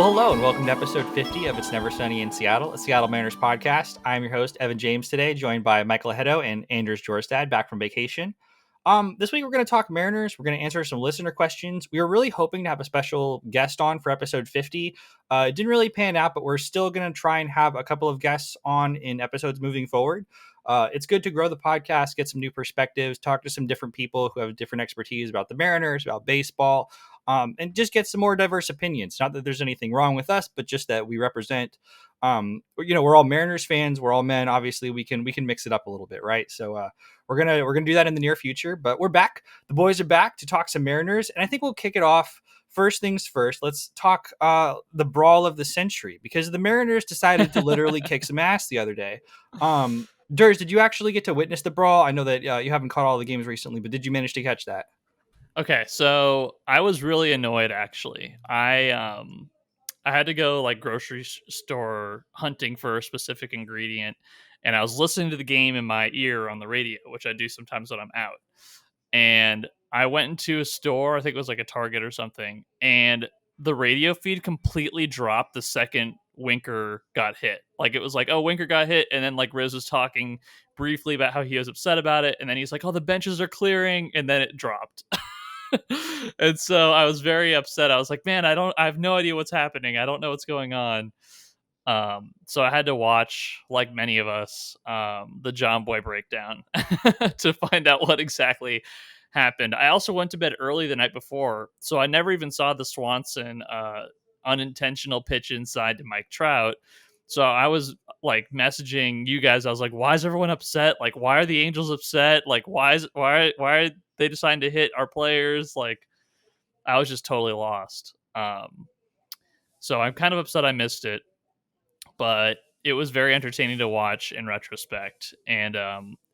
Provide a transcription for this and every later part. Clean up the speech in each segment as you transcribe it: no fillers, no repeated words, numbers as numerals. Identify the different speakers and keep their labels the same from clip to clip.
Speaker 1: Well, hello, and welcome to episode 50 of It's Never Sunny in Seattle, a Seattle Mariners podcast. I'm your host, Evan James, today, joined by Michael Hedo and Anders Jorstad, back from vacation. This week, we're going to talk Mariners. We're going to answer some listener questions. We were really hoping to have a special guest on for episode 50. It didn't really pan out, but we're still going to try and have a couple of guests on in episodes moving forward. It's good to grow the podcast, get some new perspectives, talk to some different people who have different expertise about the Mariners, about baseball, and just get some more diverse opinions. Not that there's anything wrong with us, but just that we represent, we're all Mariners fans. We're all men. Obviously, we can mix it up a little bit, right? So we're gonna do that in the near future. But we're back. The boys are back to talk some Mariners, and I think we'll kick it off. First things first, let's talk the brawl of the century, because the Mariners decided to literally kick some ass the other day. Durs, did you actually get to witness the brawl? I know that you haven't caught all the games recently, but did you manage to catch that?
Speaker 2: Okay, so I was really annoyed actually. I had to go like grocery store hunting for a specific ingredient, and I was listening to the game in my ear on the radio, which I do sometimes when I'm out. And I went into a store, I think it was like a Target or something, and the radio feed completely dropped the second Winker got hit. Like it was like, oh, Winker got hit, and then like Riz was talking briefly about how he was upset about it, and then he's like, oh, the benches are clearing, and then it dropped. And so I was very upset. I was like, man, I have no idea what's happening. I don't know what's going on. So I had to watch, like many of us, the John Boy breakdown to find out what exactly happened. I also went to bed early the night before, so I never even saw the Swanson unintentional pitch inside to Mike Trout. So I was like messaging you guys. I was like, why is everyone upset? Like, why are the Angels upset? Like, why are they deciding to hit our players? Like, I was just totally lost. So I'm kind of upset I missed it, but it was very entertaining to watch in retrospect. And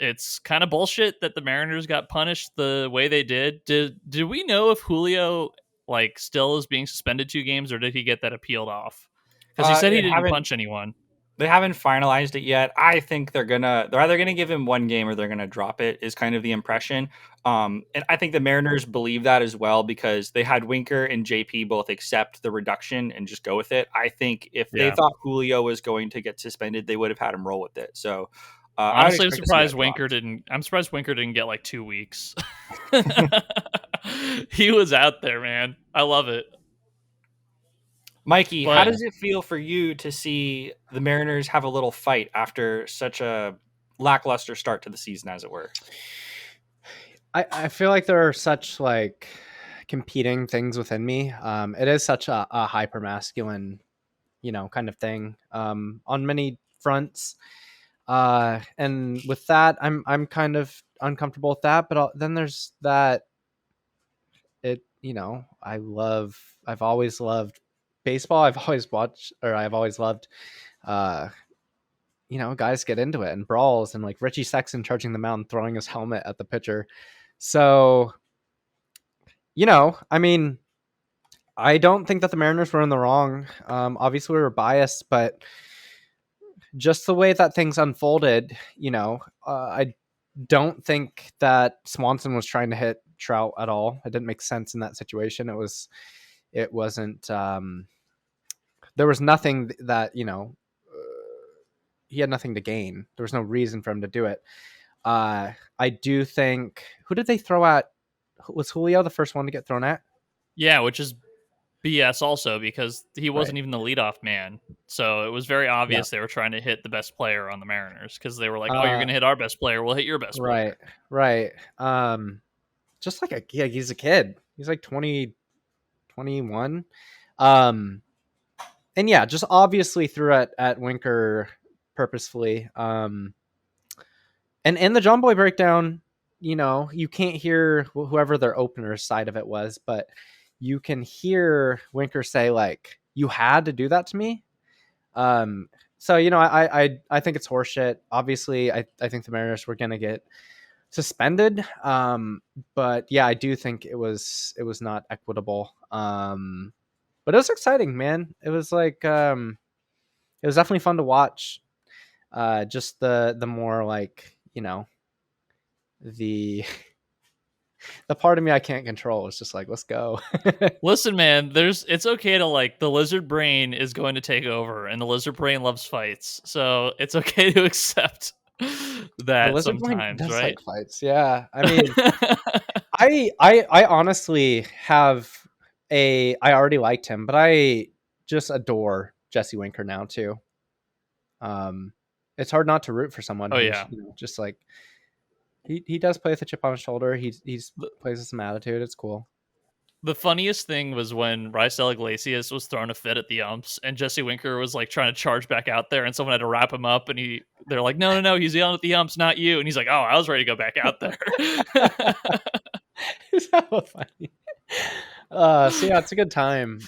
Speaker 2: it's kind of bullshit that the Mariners got punished the way they did. Did we know if Julio like still is being suspended 2 games, or did he get that appealed off? Because he said he didn't punch anyone.
Speaker 1: They haven't finalized it yet. I think they're either gonna give him 1 game or they're gonna drop it, is kind of the impression. And I think the Mariners believe that as well, because they had Winker and JP both accept the reduction and just go with it. I think if they thought Julio was going to get suspended, they would have had him roll with it. So
Speaker 2: honestly, I'm surprised Winker didn't get like 2 weeks. He was out there, man. I love it.
Speaker 1: Mikey, how does it feel for you to see the Mariners have a little fight after such a lackluster start to the season, as it were?
Speaker 3: I feel like there are such like competing things within me. It is such a hyper masculine, kind of thing on many fronts. And with that, I'm kind of uncomfortable with that. But then there's that. I've always loved baseball. I've always loved, guys get into it and brawls, and like Richie Sexson charging the mound, throwing his helmet at the pitcher. So, I mean, I don't think that the Mariners were in the wrong. Obviously we were biased, but just the way that things unfolded, I don't think that Swanson was trying to hit Trout at all. It didn't make sense in that situation. It wasn't, there was nothing that, he had nothing to gain. There was no reason for him to do it. I do think, who did they throw at? Was Julio the first one to get thrown at?
Speaker 2: Yeah, which is BS also, because he wasn't even the leadoff man. So it was very obvious they were trying to hit the best player on the Mariners, because they were like, oh, you're going to hit our best player. We'll hit your best player.
Speaker 3: Right. Just like he's a kid. He's like 20, 21. And yeah, just obviously threw at Winker purposefully. And in the John Boy breakdown, you can't hear whoever their opener side of it was, but you can hear Winker say like, you had to do that to me. So, I think it's horseshit. Obviously I think the Mariners were going to get suspended. But yeah, I do think it was not equitable. But it was exciting, man. It was like, it was definitely fun to watch. Just the more like, the the part of me I can't control is just like, let's go.
Speaker 2: Listen, man, it's okay to like the lizard brain is going to take over, and the lizard brain loves fights, so it's okay to accept
Speaker 3: The
Speaker 2: that
Speaker 3: lizard brain
Speaker 2: sometimes,
Speaker 3: does
Speaker 2: right?
Speaker 3: like fights. Yeah. I mean, I honestly have I already liked him, but I just adore Jesse Winker now too. It's hard not to root for someone
Speaker 2: Oh
Speaker 3: who's,
Speaker 2: yeah.
Speaker 3: just like he does play with a chip on his shoulder. He's
Speaker 2: The,
Speaker 3: plays with some attitude. It's cool.
Speaker 2: the funniest thing was when Rysel Iglesias was throwing a fit at the umps, and Jesse Winker was like trying to charge back out there, and someone had to wrap him up, and they're like, no, he's yelling at the umps, not you, and he's like, oh, I was ready to go back out there.
Speaker 3: It's so funny. So yeah, it's a good time.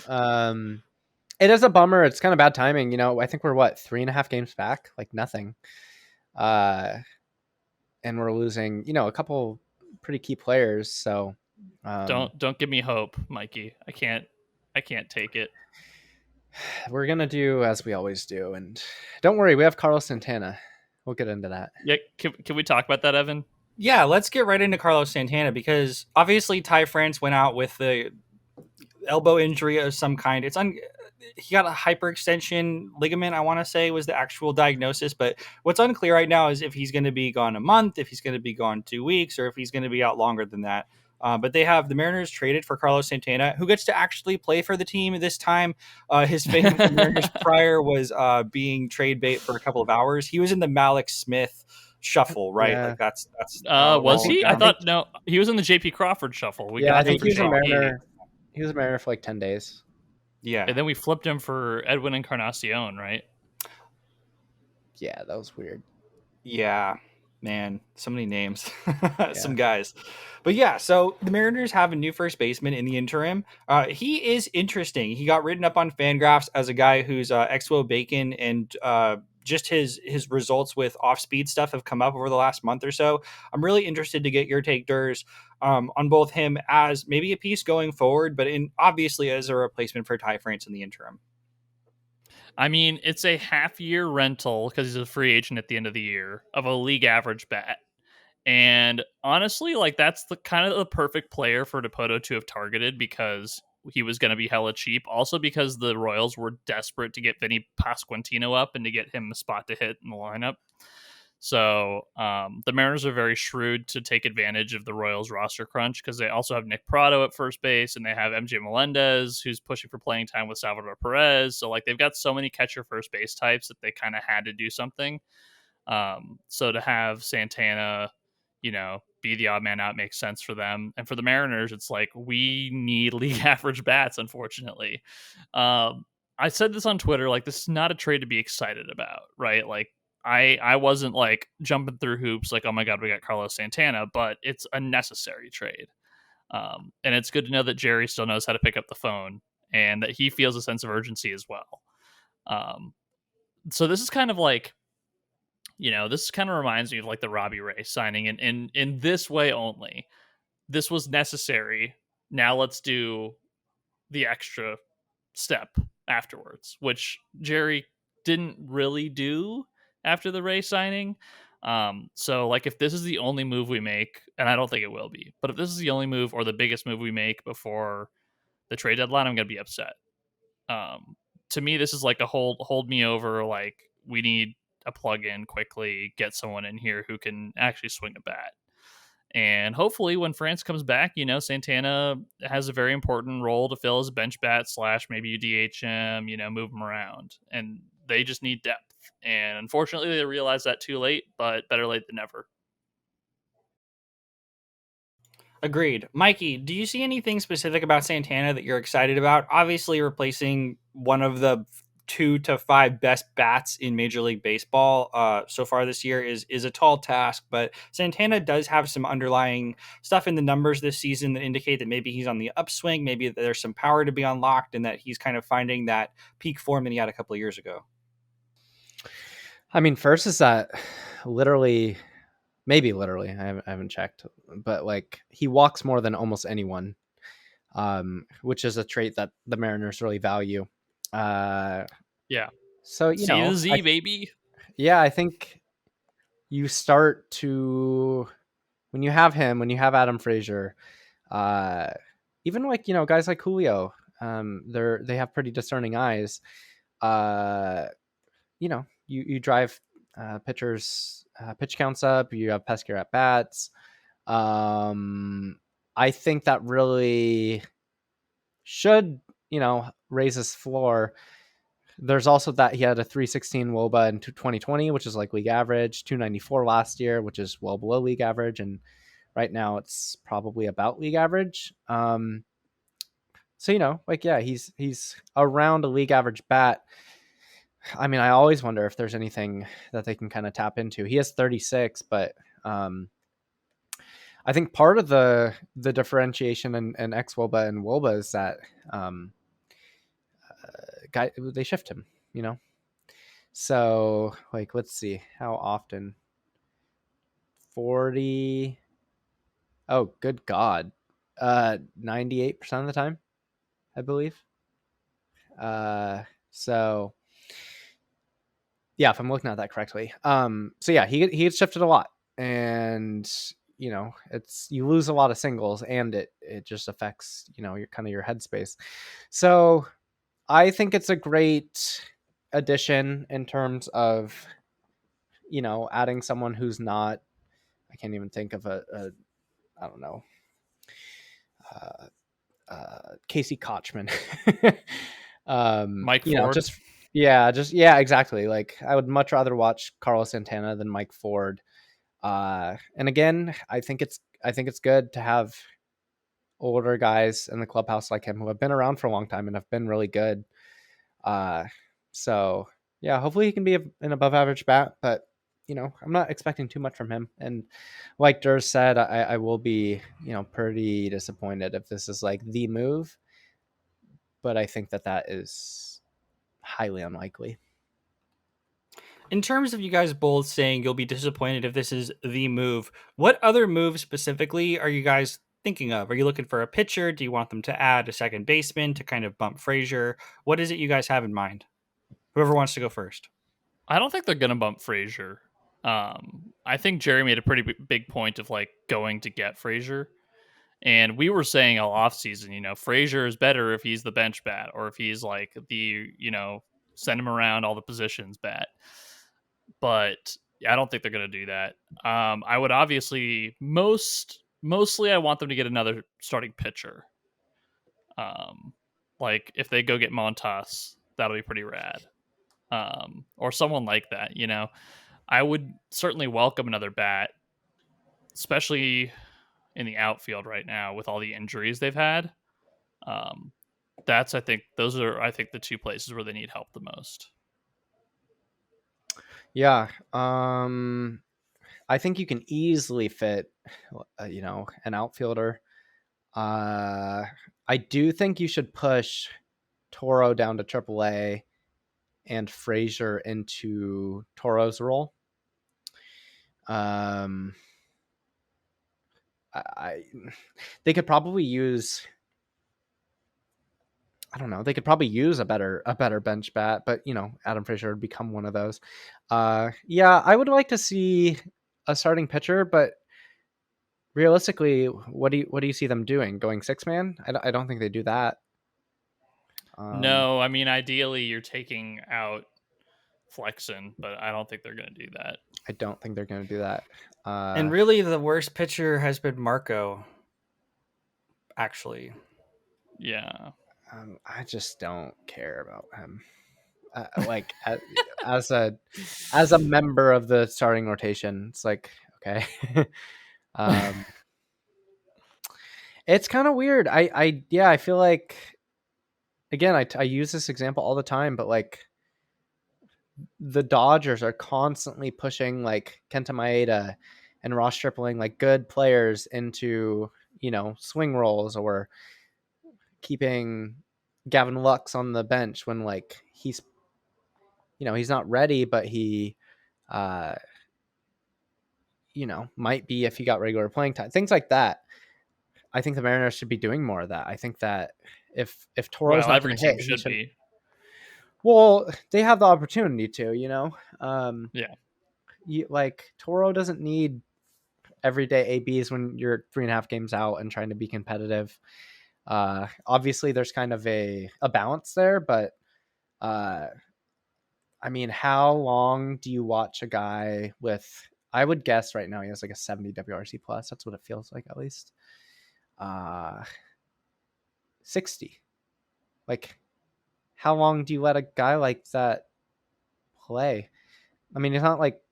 Speaker 3: It is a bummer. It's kind of bad timing. I think we're 3.5 games back, like nothing. And we're losing, a couple pretty key players. So
Speaker 2: Don't give me hope, Mikey. I can't take it.
Speaker 3: we're gonna do as we always do, and don't worry, we have Carlos Santana. We'll get into that.
Speaker 2: Yeah, can we talk about that, Evan?
Speaker 1: Yeah, let's get right into Carlos Santana because obviously Ty France went out with the elbow injury of some kind. He got a hyperextension ligament, I want to say was the actual diagnosis, but what's unclear right now is if he's going to be gone a month, if he's going to be gone 2 weeks, or if he's going to be out longer than that. But they have the Mariners traded for Carlos Santana, who gets to actually play for the team this time. His fame with the Mariners prior was being trade bait for a couple of hours. He was in the Malik Smith shuffle, right?
Speaker 3: Yeah.
Speaker 1: Like that's
Speaker 2: Was he? I
Speaker 1: down.
Speaker 2: thought no, he was in the JP Crawford shuffle.
Speaker 3: I think
Speaker 2: him
Speaker 3: he was a
Speaker 2: for JP.
Speaker 3: Mariner. He was a Mariner for like 10 days.
Speaker 1: Yeah.
Speaker 2: And then we flipped him for Edwin Encarnacion, right?
Speaker 3: Yeah, that was weird.
Speaker 1: Yeah, man, so many names, some guys. But yeah, so the Mariners have a new first baseman in the interim. He is interesting. He got written up on Fangraphs as a guy who's Expo Bacon, and just his results with off-speed stuff have come up over the last month or so. I'm really interested to get your take, Durs, on both him as maybe a piece going forward, but obviously as a replacement for Ty France in the interim.
Speaker 2: I mean, it's a half-year rental because he's a free agent at the end of the year of a league average bat. And honestly, like that's the kind of the perfect player for Dipoto to have targeted because he was going to be hella cheap. Also because the Royals were desperate to get Vinny Pasquantino up and to get him a spot to hit in the lineup. So the Mariners are very shrewd to take advantage of the Royals roster crunch because they also have Nick Prado at first base and they have MJ Melendez who's pushing for playing time with Salvador Perez. So like they've got so many catcher first base types that they kind of had to do something. So to have Santana, be the odd man out makes sense for them. And for the Mariners, it's like we need league average bats, unfortunately. I said this on Twitter, like this is not a trade to be excited about, right? Like I wasn't like jumping through hoops like, oh my God, we got Carlos Santana, but it's a necessary trade. And it's good to know that Jerry still knows how to pick up the phone and that he feels a sense of urgency as well. So this is kind of like, this kind of reminds me of like the Robbie Ray signing in this way only. This was necessary. Now let's do the extra step afterwards, which Jerry didn't really do after the Ray signing. So like if this is the only move we make, and I don't think it will be, but if this is the only move or the biggest move we make before the trade deadline, I'm going to be upset. To me, this is like a hold me over. Like we need a plug in quickly, get someone in here who can actually swing a bat. And hopefully when France comes back, Santana has a very important role to fill as a bench bat / maybe you DH him, move him around. And they just need depth. And unfortunately, they realized that too late, but better late than never.
Speaker 1: Agreed. Mikey, do you see anything specific about Santana that you're excited about? Obviously, replacing one of the 2 to 5 best bats in Major League Baseball so far this year is a tall task, but Santana does have some underlying stuff in the numbers this season that indicate that maybe he's on the upswing, maybe there's some power to be unlocked, and that he's kind of finding that peak form that he had a couple of years ago.
Speaker 3: I mean, first is that maybe literally, I haven't checked, but like he walks more than almost anyone, which is a trait that the Mariners really value.
Speaker 2: Yeah.
Speaker 3: So
Speaker 2: C to Z, baby.
Speaker 3: Yeah, I think you start to when you have him, when you have Adam Frazier, even like guys like Julio, they have pretty discerning eyes. You drive pitchers pitch counts up. You have peskier at bats. I think that really should raise his floor. There's also that he had a 316 WOBA in 2020, which is like league average, 294 last year, which is well below league average, and right now it's probably about league average. So he's around a league average bat. I mean, I always wonder if there's anything that they can kind of tap into. He has 36, but I think part of the differentiation in xWOBA and WOBA is that they shift him, So like, let's see how often. 40. Oh, good God. 98% of the time, I believe. So yeah, if I'm looking at that correctly. So yeah, he gets shifted a lot, and you lose a lot of singles, and it just affects your kind of your headspace. So I think it's a great addition in terms of adding someone who's not. I can't even think of a I don't know. Casey Kochman.
Speaker 2: Mike Ford.
Speaker 3: Exactly. Like, I would much rather watch Carlos Santana than Mike Ford. And again, I think it's good to have older guys in the clubhouse like him who have been around for a long time and have been really good. So yeah, hopefully he can be an above average bat, but I'm not expecting too much from him. And like Durs said, I will be, pretty disappointed if this is like the move, but I think that is highly unlikely.
Speaker 1: In terms of you guys both saying you'll be disappointed if this is the move, what other moves specifically are you guys thinking of? Are you looking for a pitcher? Do you want them to add a second baseman to kind of bump Frazier? What is it you guys have in mind? Whoever wants to go first.
Speaker 2: I don't think they're going to bump Frazier. I think Jerry made a pretty big point of like going to get Frazier. And we were saying all offseason, Frazier is better if he's the bench bat or if he's like the, send him around all the positions bat. But I don't think they're going to do that. I would obviously mostly I want them to get another starting pitcher. Like if they go get Montas, that'll be pretty rad. Or someone like that, I would certainly welcome another bat, especially in the outfield right now with all the injuries they've had. Those are the two places where they need help the most.
Speaker 3: Yeah. I think you can easily fit, an outfielder. I do think you should push Toro down to AAA and Frazier into Toro's role. They could probably use. I don't know. They could probably use a better bench bat, but Adam Frazier would become one of those. Yeah, I would like to see a starting pitcher, but realistically, what do you see them doing? Going 6-man? I don't think they do that.
Speaker 2: No, I mean ideally you're taking out Flexen, but I don't think they're going to do that.
Speaker 3: I don't think they're going to do that.
Speaker 1: And really, the worst pitcher has been Marco. Actually,
Speaker 2: yeah.
Speaker 3: I just don't care about him. Like as a member of the starting rotation, it's like, okay. It's kind of weird. I feel like, again, I use this example all the time, but like the Dodgers are constantly pushing like Kenta Maeda and Ross Stripling, like good players, into swing roles, or keeping Gavin Lux on the bench when like he's not ready, but he might be if he got regular playing time, things like that. I think the Mariners should be doing more of that. I think that if Toro's not going to hit,
Speaker 2: should be.
Speaker 3: Well, they have the opportunity to,
Speaker 2: Yeah.
Speaker 3: Like Toro doesn't need everyday ABs when you're 3.5 games out and trying to be competitive. Obviously, there's kind of a balance there, but I mean, how long do you watch a guy with? I would guess right now he has like a 70 WRC plus. That's what it feels like, at least. 60. Like, how long do you let a guy like that play? I mean, he's not like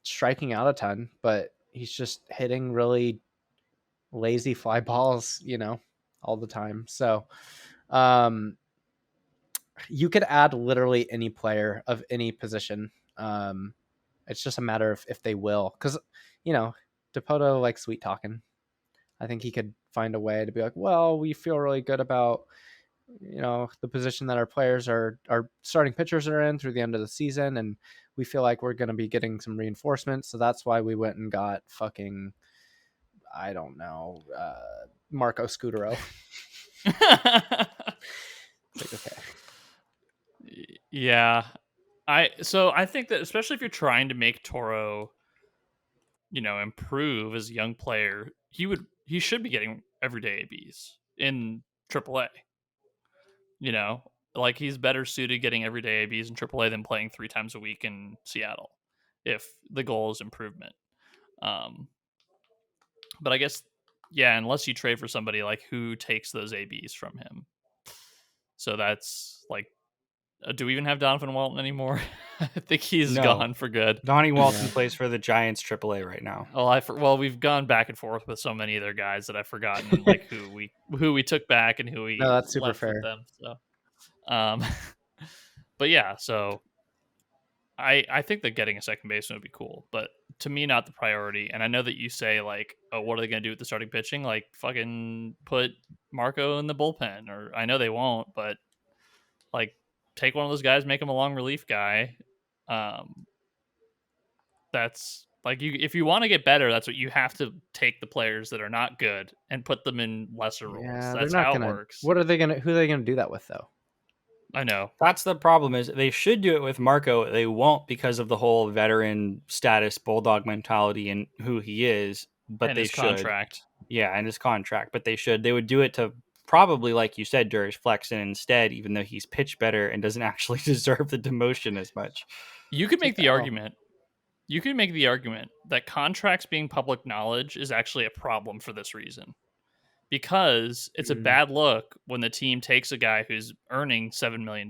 Speaker 3: striking out a ton, but he's just hitting really lazy fly balls, all the time. So, you could add literally any player of any position. It's just a matter of if they will, because Dipoto likes sweet talking. I think he could find a way to be like, well, we feel really good about the position that our players our starting pitchers are in through the end of the season, and we feel like we're going to be getting some reinforcements, so that's why we went and got fucking, I don't know, Marco Scutaro. Like, okay.
Speaker 2: Yeah. I think that especially if you're trying to make Toro, improve as a young player, he should be getting everyday ABs in AAA. Like he's better suited getting everyday ABs in AAA than playing 3 times a week in Seattle, if the goal is improvement. But I guess, yeah, unless you trade for somebody like who takes those ABs from him. So that's like, do we even have Donovan Walton anymore? I think he's gone for good.
Speaker 1: Donnie Walton plays for the Giants AAA right now.
Speaker 2: Well, we've gone back and forth with so many of their guys that I've forgotten like who we took back and who we
Speaker 3: that's super
Speaker 2: left
Speaker 3: fair.
Speaker 2: with them. So, but yeah, so I think that getting a second baseman would be cool, but to me, not the priority. And I know that you say like, oh, what are they going to do with the starting pitching? Like, fucking put Marco in the bullpen, or I know they won't, but like, take one of those guys, make him a long relief guy. That's like, if you want to get better, that's what you have to take the players that are not good and put them in lesser roles.
Speaker 3: Yeah,
Speaker 2: that's
Speaker 3: they're not
Speaker 2: how
Speaker 3: gonna,
Speaker 2: it works.
Speaker 3: Who are they gonna do that with though?
Speaker 2: I know.
Speaker 1: That's the problem, is they should do it with Marco. They won't, because of the whole veteran status, bulldog mentality, and who he is. But
Speaker 2: and
Speaker 1: they
Speaker 2: his
Speaker 1: should.
Speaker 2: Contract.
Speaker 1: Yeah, and his contract. But they should. They would do it to probably, like you said, Darius Flexen instead, even though he's pitched better and doesn't actually deserve the demotion as much.
Speaker 2: You could make the argument. You can make the argument that contracts being public knowledge is actually a problem for this reason. Because it's a bad look when the team takes a guy who's earning $7 million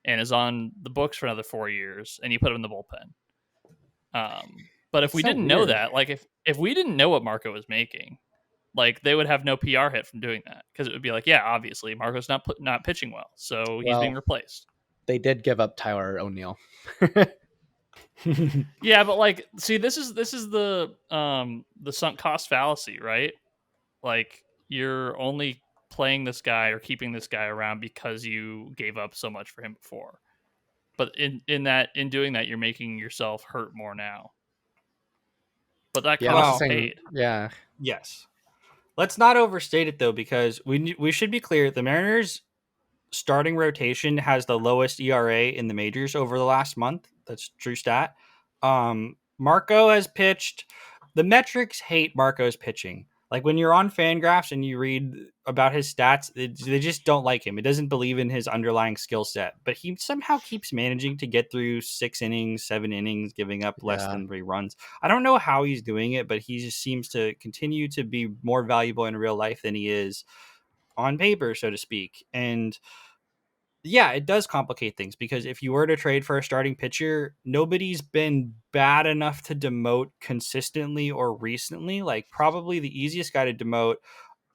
Speaker 2: and is on the books for another 4 years, and you put him in the bullpen. But if we didn't know that, like if we didn't know what Marco was making, like they would have no PR hit from doing that, because it would be like, yeah, obviously Marco's not pitching well, so he's being replaced.
Speaker 3: They did give up Tyler O'Neill.
Speaker 2: Yeah, but like, see, this is the sunk cost fallacy, right? Like, you're only playing this guy or keeping this guy around because you gave up so much for him before. But in doing that, you're making yourself hurt more now. But that cost is paid.
Speaker 3: Yeah.
Speaker 1: Yes. Let's not overstate it though, because we should be clear. The Mariners' starting rotation has the lowest ERA in the majors over the last month. That's true stat. Marco has pitched. The metrics hate Marco's pitching. Like when you're on Fangraphs and you read about his stats, they just don't like him. It doesn't believe in his underlying skill set, but he somehow keeps managing to get through 6 innings, 7 innings, giving up less than 3 runs. I don't know how he's doing it, but he just seems to continue to be more valuable in real life than he is on paper, so to speak. And yeah, it does complicate things, because if you were to trade for a starting pitcher, nobody's been bad enough to demote consistently or recently. Like, probably the easiest guy to demote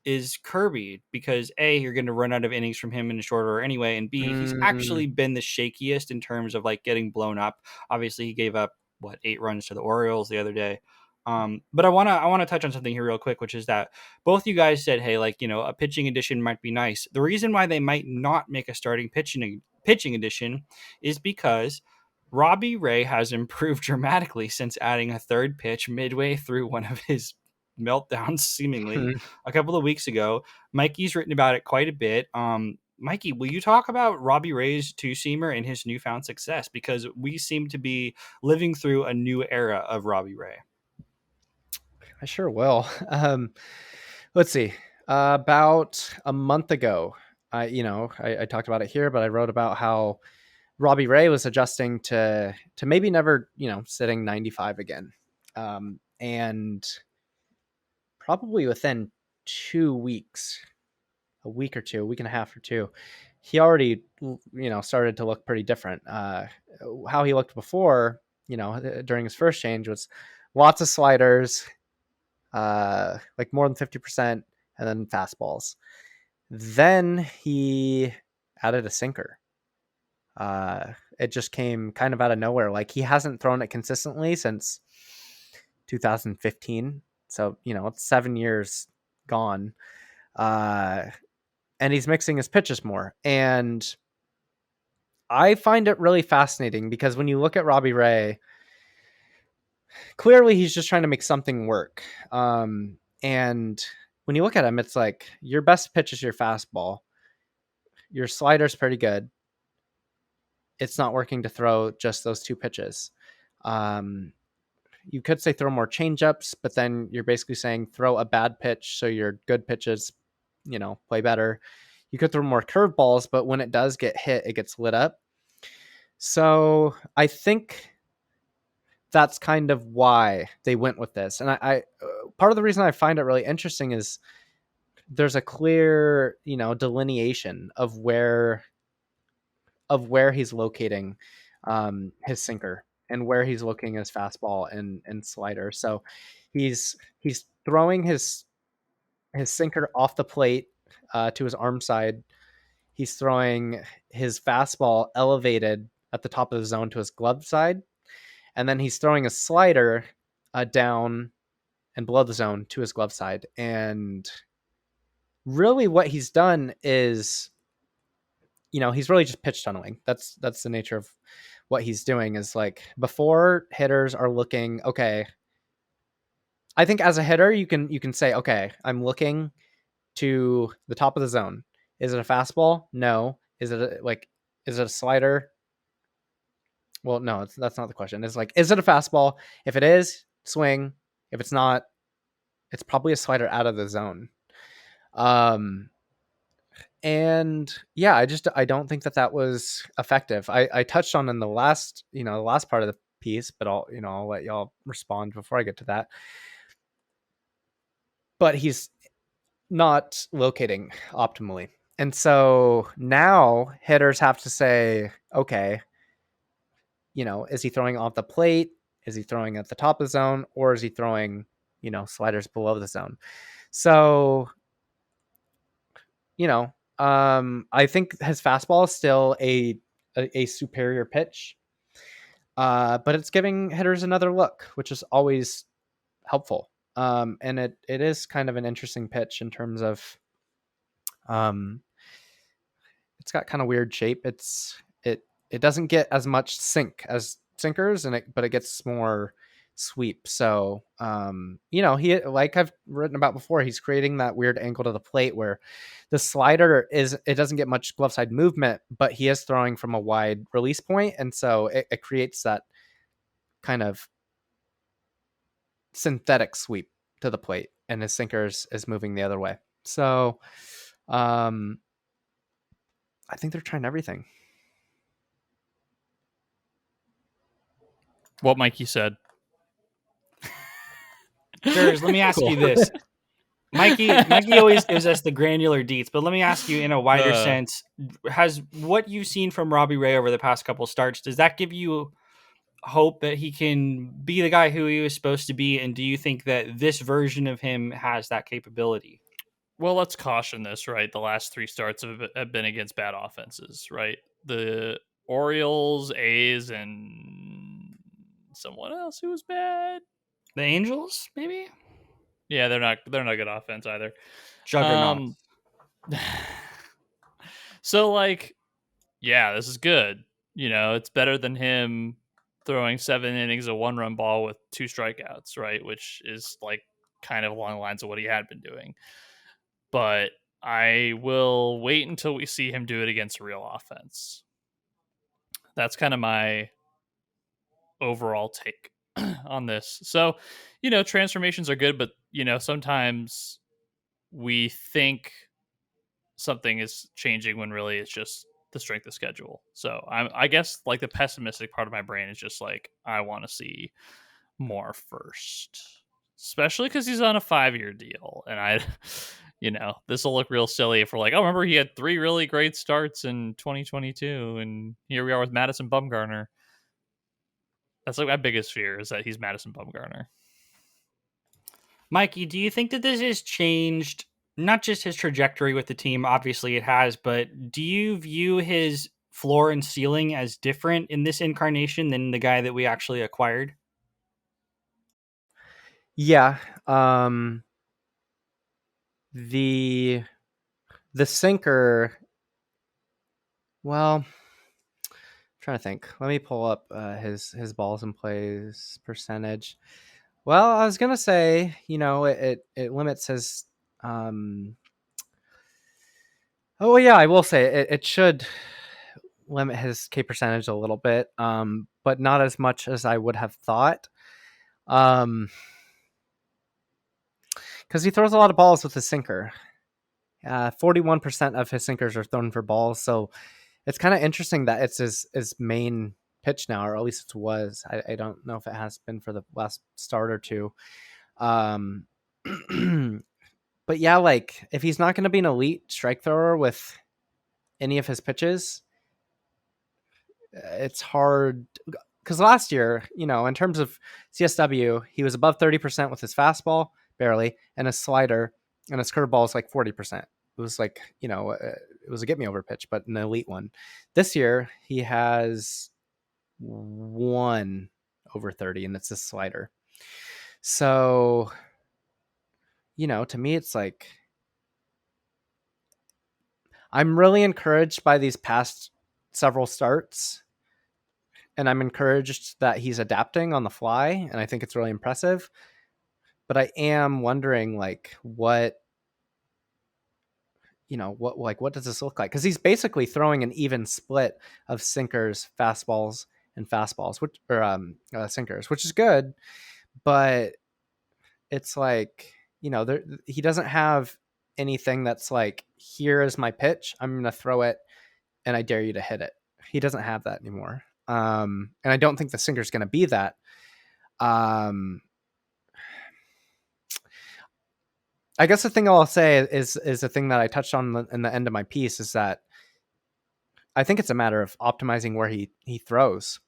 Speaker 1: is Kirby, because A, you're going to run out of innings from him in a short order anyway, and B, he's actually been the shakiest in terms of like getting blown up. Obviously, he gave up 8 runs to the Orioles the other day. But I want to touch on something here real quick, which is that both you guys said, hey, like, a pitching addition might be nice. The reason why they might not make a starting pitching addition is because Robbie Ray has improved dramatically since adding a third pitch midway through one of his meltdowns, seemingly a couple of weeks ago. Mikey's written about it quite a bit. Mikey, will you talk about Robbie Ray's two-seamer and his newfound success? Because we seem to be living through a new era of Robbie Ray.
Speaker 3: I sure will. Let's see. About a month ago, I talked about it here, but I wrote about how Robbie Ray was adjusting to maybe never, sitting 95 again. And probably within 2 weeks, a week or two, a week and a half or two, he already, started to look pretty different. How he looked before, during his first change was lots of sliders, like more than 50%, and then fastballs. Then he added a sinker. It just came kind of out of nowhere. Like, he hasn't thrown it consistently since 2015. So, it's 7 years gone. And he's mixing his pitches more. And I find it really fascinating because when you look at Robbie Ray, clearly he's just trying to make something work. And when you look at him, it's like your best pitch is your fastball. Your slider's pretty good. It's not working to throw just those two pitches. You could say throw more changeups, but then you're basically saying throw a bad pitch so your good pitches, play better. You could throw more curveballs, but when it does get hit, it gets lit up. So I think that's kind of why they went with this. And I part of the reason I find it really interesting is there's a clear, delineation of where he's locating his sinker and where he's looking his fastball and slider. So he's throwing his sinker off the plate to his arm side. He's throwing his fastball elevated at the top of the zone to his glove side. And then he's throwing a slider down and below the zone to his glove side. And really what he's done is, he's really just pitch tunneling. That's the nature of what he's doing. Is like, before hitters are looking, okay, I think as a hitter, you can say, okay, I'm looking to the top of the zone. Is it a fastball? No. Is it a slider? Well, no, that's not the question. It's like, is it a fastball? If it is, swing. If it's not, it's probably a slider out of the zone. And yeah, I don't think that was effective. I touched on in the last part of the piece, but I'll let y'all respond before I get to that. But he's not locating optimally. And so now hitters have to say, okay, is he throwing off the plate? Is he throwing at the top of the zone? Or is he throwing, sliders below the zone? So, I think his fastball is still a superior pitch, but it's giving hitters another look, which is always helpful. And it is kind of an interesting pitch in terms of, it's got kind of weird shape. It doesn't get as much sink as sinkers, but it gets more sweep. So, he, like I've written about before, he's creating that weird angle to the plate where the slider it doesn't get much glove side movement, but he is throwing from a wide release point. And so it creates that kind of synthetic sweep to the plate, and his sinker is moving the other way. So, I think they're trying everything.
Speaker 2: What Mikey said.
Speaker 1: Let me ask you this. Mikey always gives us the granular deets, but let me ask you in a wider sense, has what you've seen from Robbie Ray over the past couple starts, does that give you hope that he can be the guy who he was supposed to be? And do you think that this version of him has that capability?
Speaker 2: Well, let's caution this, right? The last 3 starts have been against bad offenses, right? The Orioles, A's, and someone else who was bad.
Speaker 1: The Angels, maybe?
Speaker 2: Yeah, they're not good offense either.
Speaker 1: Juggernauts.
Speaker 2: So, like, yeah, this is good. It's better than him throwing 7 innings of 1-run ball with 2 strikeouts, right? Which is like kind of along the lines of what he had been doing. But I will wait until we see him do it against a real offense. That's kind of my overall take on this. So, transformations are good, but sometimes we think something is changing when really it's just the strength of schedule. So I guess like the pessimistic part of my brain is just like I want to see more first, especially because he's on a 5-year deal, and this will look real silly if we're like, oh, remember he had 3 really great starts in 2022, and here we are with Madison Bumgarner. That's like my biggest fear is that he's Madison Bumgarner.
Speaker 1: Mikey, do you think that this has changed not just his trajectory with the team? Obviously, it has, but do you view his floor and ceiling as different in this incarnation than the guy that we actually acquired?
Speaker 3: Yeah. The sinker. Well, I'm trying to think. Let me pull up his balls in plays percentage. Well, I was gonna say, it limits his. Oh yeah, I will say it should limit his K percentage a little bit, but not as much as I would have thought. Because he throws a lot of balls with his sinker. 41% of his sinkers are thrown for balls, so it's kind of interesting that it's his main pitch now, or at least it was. I don't know if it has been for the last start or two. But yeah, like if he's not going to be an elite strike thrower with any of his pitches, it's hard. Because last year, in terms of CSW, he was above 30% with his fastball, barely, and his slider, and his curveball is like 40%. It was like, it was a get me over pitch, but an elite one. This year, he has one over 30, and it's a slider. So, to me, it's like, I'm really encouraged by these past several starts, and I'm encouraged that he's adapting on the fly, and I think it's really impressive. But I am wondering, like, what does this look like? Because he's basically throwing an even split of sinkers, fastballs, and sinkers, which is good. But it's like, he doesn't have anything that's like, here is my pitch. I'm going to throw it, and I dare you to hit it. He doesn't have that anymore. And I don't think the sinker's going to be that. I guess the thing I'll say is the thing that I touched on in the end of my piece is that I think it's a matter of optimizing where he throws.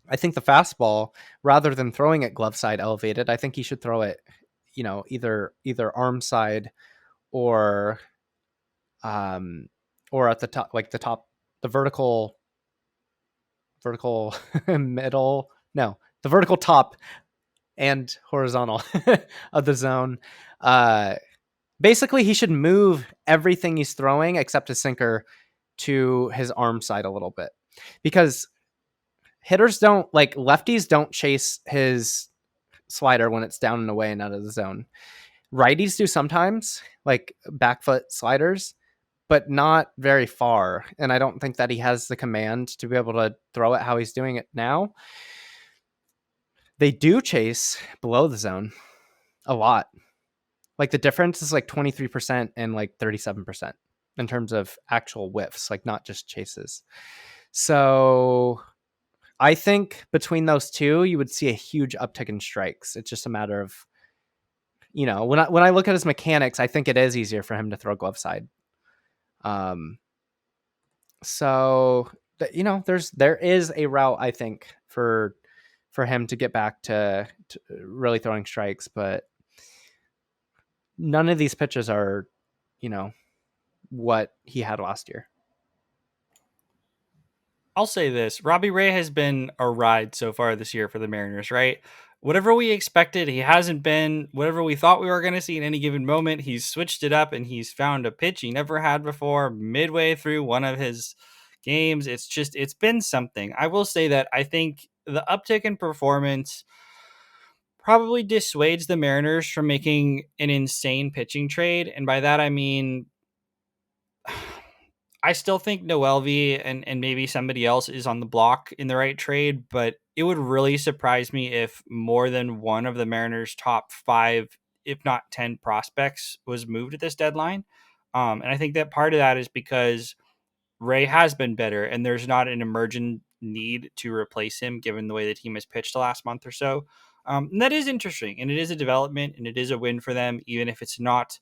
Speaker 3: I think the fastball, rather than throwing it glove side elevated, I think he should throw it, either arm side or at the top, like the vertical middle. No, the vertical top and horizontal of the zone. Basically, he should move everything he's throwing except his sinker to his arm side a little bit, because lefties don't chase his slider when it's down and away and out of the zone. Righties do sometimes, like back foot sliders, but not very far. And I don't think that he has the command to be able to throw it how he's doing it now. They do chase below the zone a lot. Like the difference is like 23% and like 37% in terms of actual whiffs, like not just chases. So I think between those two, you would see a huge uptick in strikes. It's just a matter of, when I look at his mechanics, I think it is easier for him to throw glove side. So there is a route, I think, for him to get back to really throwing strikes, but none of these pitches are, what he had last year.
Speaker 1: I'll say this. Robbie Ray has been a ride so far this year for the Mariners, right? Whatever we expected, he hasn't been. Whatever we thought we were going to see in any given moment, he's switched it up and he's found a pitch he never had before midway through one of his games. It's been something. I will say that I think the uptick in performance probably dissuades the Mariners from making an insane pitching trade. And by that, I mean, I still think Noelvi and maybe somebody else is on the block in the right trade, but it would really surprise me if more than one of the Mariners' top 5, if not 10 prospects was moved at this deadline. And I think that part of that is because Ray has been better and there's not an emergent need to replace him given the way the team has pitched the last month or so. And that is interesting, and it is a development, and it is a win for them, even if it's not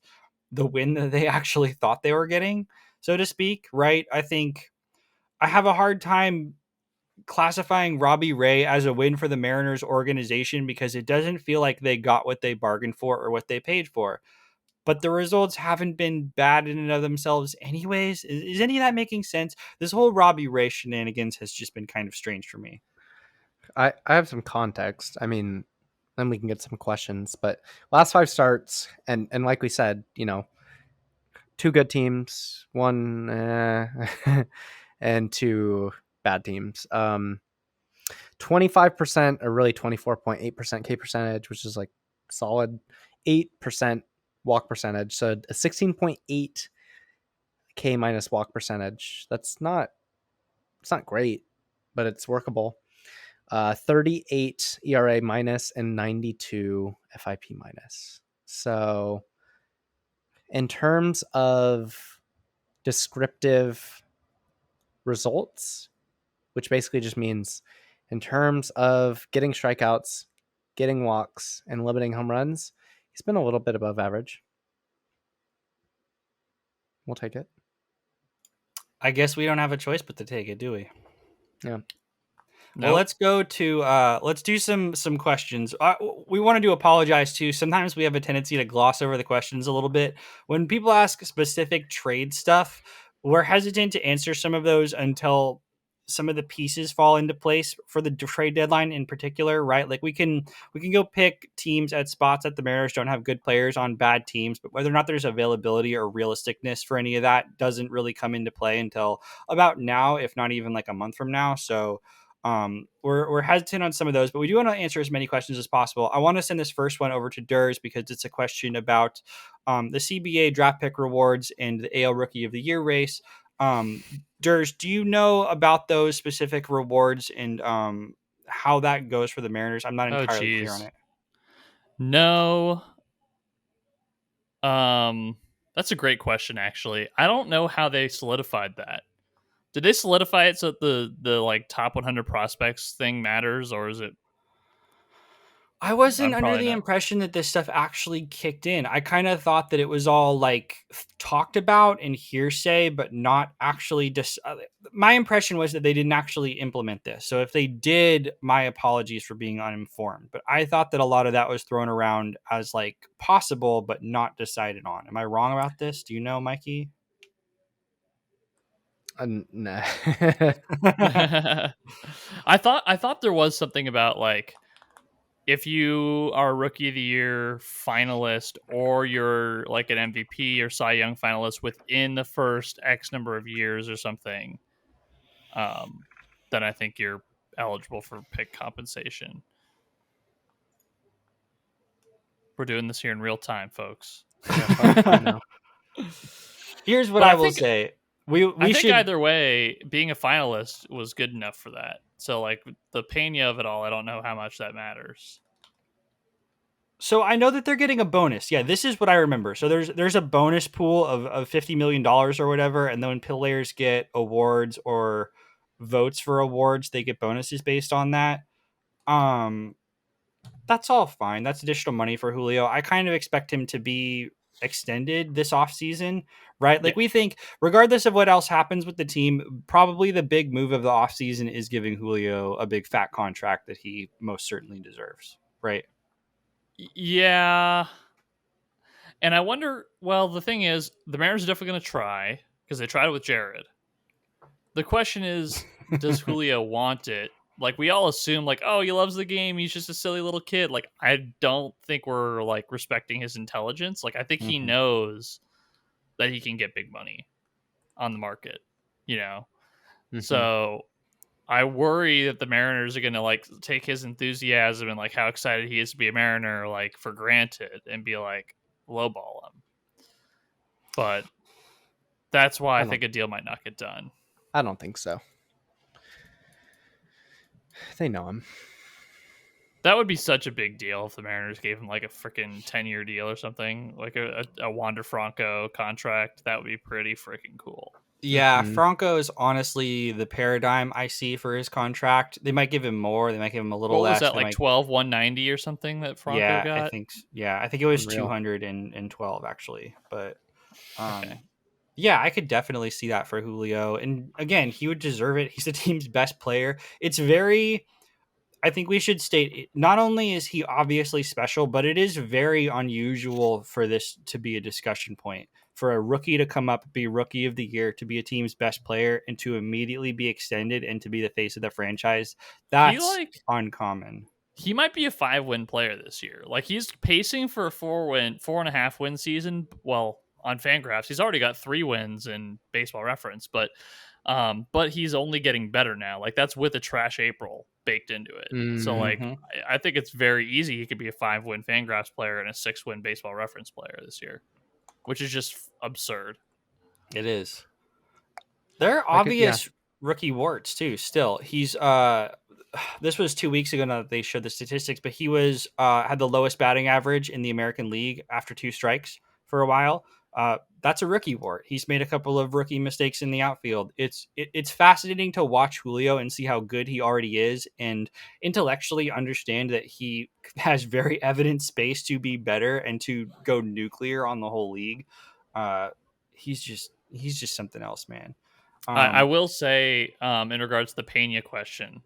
Speaker 1: the win that they actually thought they were getting, so to speak, right? I think I have a hard time classifying Robbie Ray as a win for the Mariners organization because it doesn't feel like they got what they bargained for or what they paid for. But the results haven't been bad in and of themselves anyways. Is any of that making sense? This whole Robbie Ray shenanigans has just been kind of strange for me.
Speaker 3: I have some context. I mean, then we can get some questions. But last 5 starts, and like we said, 2 good teams, 1 and 2 bad teams. 25% or really 24.8% K percentage, which is like solid. 8% walk percentage. So a 16.8 K minus walk percentage. It's not great, but it's workable. 38 ERA minus and 92 FIP minus. So in terms of descriptive results, which basically just means in terms of getting strikeouts, getting walks, and limiting home runs, he's been a little bit above average. We'll take it.
Speaker 1: I guess we don't have a choice but to take it, do we?
Speaker 3: Yeah.
Speaker 1: Well, let's go to let's do some questions. We wanted to apologize too. Sometimes we have a tendency to gloss over the questions a little bit. When people ask specific trade stuff, we're hesitant to answer some of those until some of the pieces fall into place for the trade deadline in particular, right? Like we can go pick teams at spots that the Mariners don't have good players on bad teams, but whether or not there's availability or realisticness for any of that doesn't really come into play until about now, if not even like a month from now. So we're hesitant on some of those, but we do want to answer as many questions as possible. I want to send this first one over to Durs because it's a question about the CBA draft pick rewards and the AL Rookie of the Year race. Durs, do you know about those specific rewards and how that goes for the Mariners? I'm not entirely clear on it.
Speaker 2: No. That's a great question, actually. I don't know how they solidified that. Did they solidify it so that the like top 100 prospects thing matters, or is it?
Speaker 1: I wasn't under the impression that this stuff actually kicked in. I kind of thought that it was all like talked about and hearsay, but not actually. My impression was that they didn't actually implement this. So if they did, my apologies for being uninformed. But I thought that a lot of that was thrown around as like possible, but not decided on. Am I wrong about this? Do you know, Mikey?
Speaker 3: Nah.
Speaker 2: I thought there was something about like if you are a Rookie of the Year finalist or you're like an MVP or Cy Young finalist within the first X number of years or something, then I think you're eligible for pick compensation. We're doing this here in real time, folks.
Speaker 1: Here's what I will say.
Speaker 2: I think either way, being a finalist was good enough for that. So, like the Pena of it all, I don't know how much that matters.
Speaker 1: So I know that they're getting a bonus. Yeah, this is what I remember. So there's a bonus pool of $50 million or whatever, and then when players get awards or votes for awards, they get bonuses based on that. That's all fine. That's additional money for Julio. I kind of expect him to be extended this offseason, right? Like we think, regardless of what else happens with the team, probably the big move of the offseason is giving Julio a big fat contract that he most certainly deserves, right?
Speaker 2: Yeah. And I wonder, well, the thing is, the Mariners are definitely going to try because they tried it with Jared. The question is, does Julio want it? Like, we all assume, like, oh, he loves the game. He's just a silly little kid. Like, I don't think we're, like, respecting his intelligence. Like, I think he knows that he can get big money on the market, you know? Mm-hmm. So I worry that the Mariners are going to, like, take his enthusiasm and, like, how excited he is to be a Mariner, like, for granted and be, like, lowball him. But that's why I think a deal might not get done.
Speaker 3: I don't think so. They know him.
Speaker 2: That would be such a big deal if the Mariners gave him like a freaking 10-year deal or something, like a Wander Franco contract. That would be pretty freaking cool.
Speaker 1: Yeah,
Speaker 3: Mhm.
Speaker 1: Franco is honestly the paradigm I see for his contract. They might give him more. They might give him a little
Speaker 2: What was
Speaker 1: less.
Speaker 2: that,
Speaker 1: They
Speaker 2: like
Speaker 1: might.
Speaker 2: 12,190 or something that Franco
Speaker 1: Yeah,
Speaker 2: got?
Speaker 1: I think it was
Speaker 3: Unreal.
Speaker 1: 212 actually. But
Speaker 2: Okay.
Speaker 1: yeah, I could definitely see that for Julio. And again, he would deserve it. He's the team's best player. It's very I think we should state not only is he obviously special, but it is very unusual for this to be a discussion point. For a rookie to come up, be rookie of the year, to be a team's best player, and to immediately be extended and to be the face of the franchise,
Speaker 2: He
Speaker 1: that's
Speaker 2: like
Speaker 1: uncommon.
Speaker 2: he might be a 5-win player this year. Like he's pacing for a 4.5 win season. Well, on Fangraphs, he's already got 3 wins in Baseball Reference, but he's only getting better now. Like that's with a trash April baked into it. So
Speaker 3: Mhm.
Speaker 2: like I think it's very easy he could be a 5-win Fangraphs player and a 6-win Baseball Reference player this year, which is just absurd.
Speaker 1: It is. There are
Speaker 3: I could- yeah.
Speaker 1: obvious rookie warts too. Still, he's this was 2 weeks ago now that they showed the statistics, but he was had the lowest batting average in the American League after 2 strikes for a while. That's a rookie wart. He's made a couple of rookie mistakes in the outfield. It's fascinating to watch Julio and see how good he already is, and intellectually understand that he has very evident space to be better and to go nuclear on the whole league. He's just something else, man.
Speaker 2: I will say, in regards to the Pena question,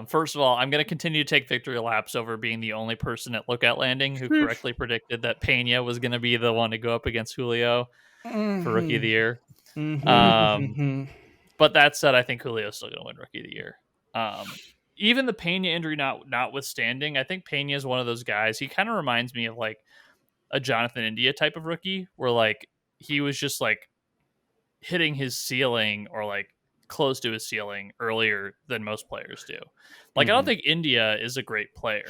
Speaker 2: first of all, I'm going to continue to take victory laps over being the only person at Lookout Landing who correctly predicted that Pena was going to be the one to go up against Julio for Rookie of the Year. But that said, I think Julio's still going to win Rookie of the Year. Even the Pena injury notwithstanding, I think Pena is one of those guys. He kind of reminds me of like a Jonathan India type of rookie, where like he was just like hitting his ceiling or like close to his ceiling earlier than most players do. Like I don't think India is a great player,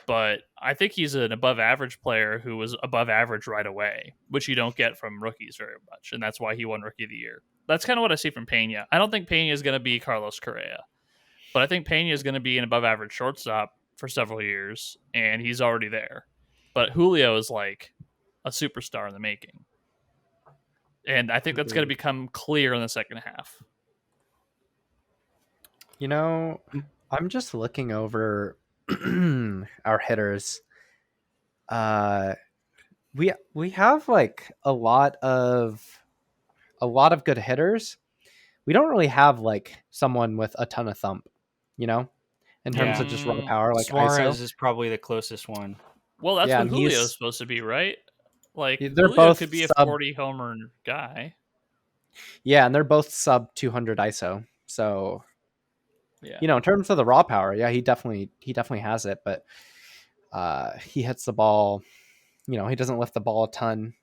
Speaker 2: but I think he's an above average player who was above average right away, which you don't get from rookies very much, and that's why he won Rookie of the Year. That's kind of what I see from Pena. I don't think Pena is going to be Carlos Correa, but I think Pena is going to be an above average shortstop for several years, and he's already there. But Julio is like a superstar in the making. And I think that's going to become clear in the second half.
Speaker 3: You know, I'm just looking over our hitters. We have like a lot of good hitters. We don't really have like someone with a ton of thump, you know, in terms
Speaker 1: Yeah.
Speaker 3: of just raw power like
Speaker 1: Suarez
Speaker 3: ISO.
Speaker 1: is probably the closest one.
Speaker 2: Well, that's
Speaker 3: Yeah,
Speaker 2: what
Speaker 3: and
Speaker 2: Julio is
Speaker 3: he's-
Speaker 2: supposed to be, right? Like
Speaker 3: They're
Speaker 2: Julio
Speaker 3: both
Speaker 2: could be a
Speaker 3: sub-
Speaker 2: 40 homer guy.
Speaker 3: Yeah, and they're both sub 200 ISO. So,
Speaker 2: Yeah.
Speaker 3: you know, in terms of the raw power, yeah, he definitely has it, but he hits the ball, you know, he doesn't lift the ball a ton.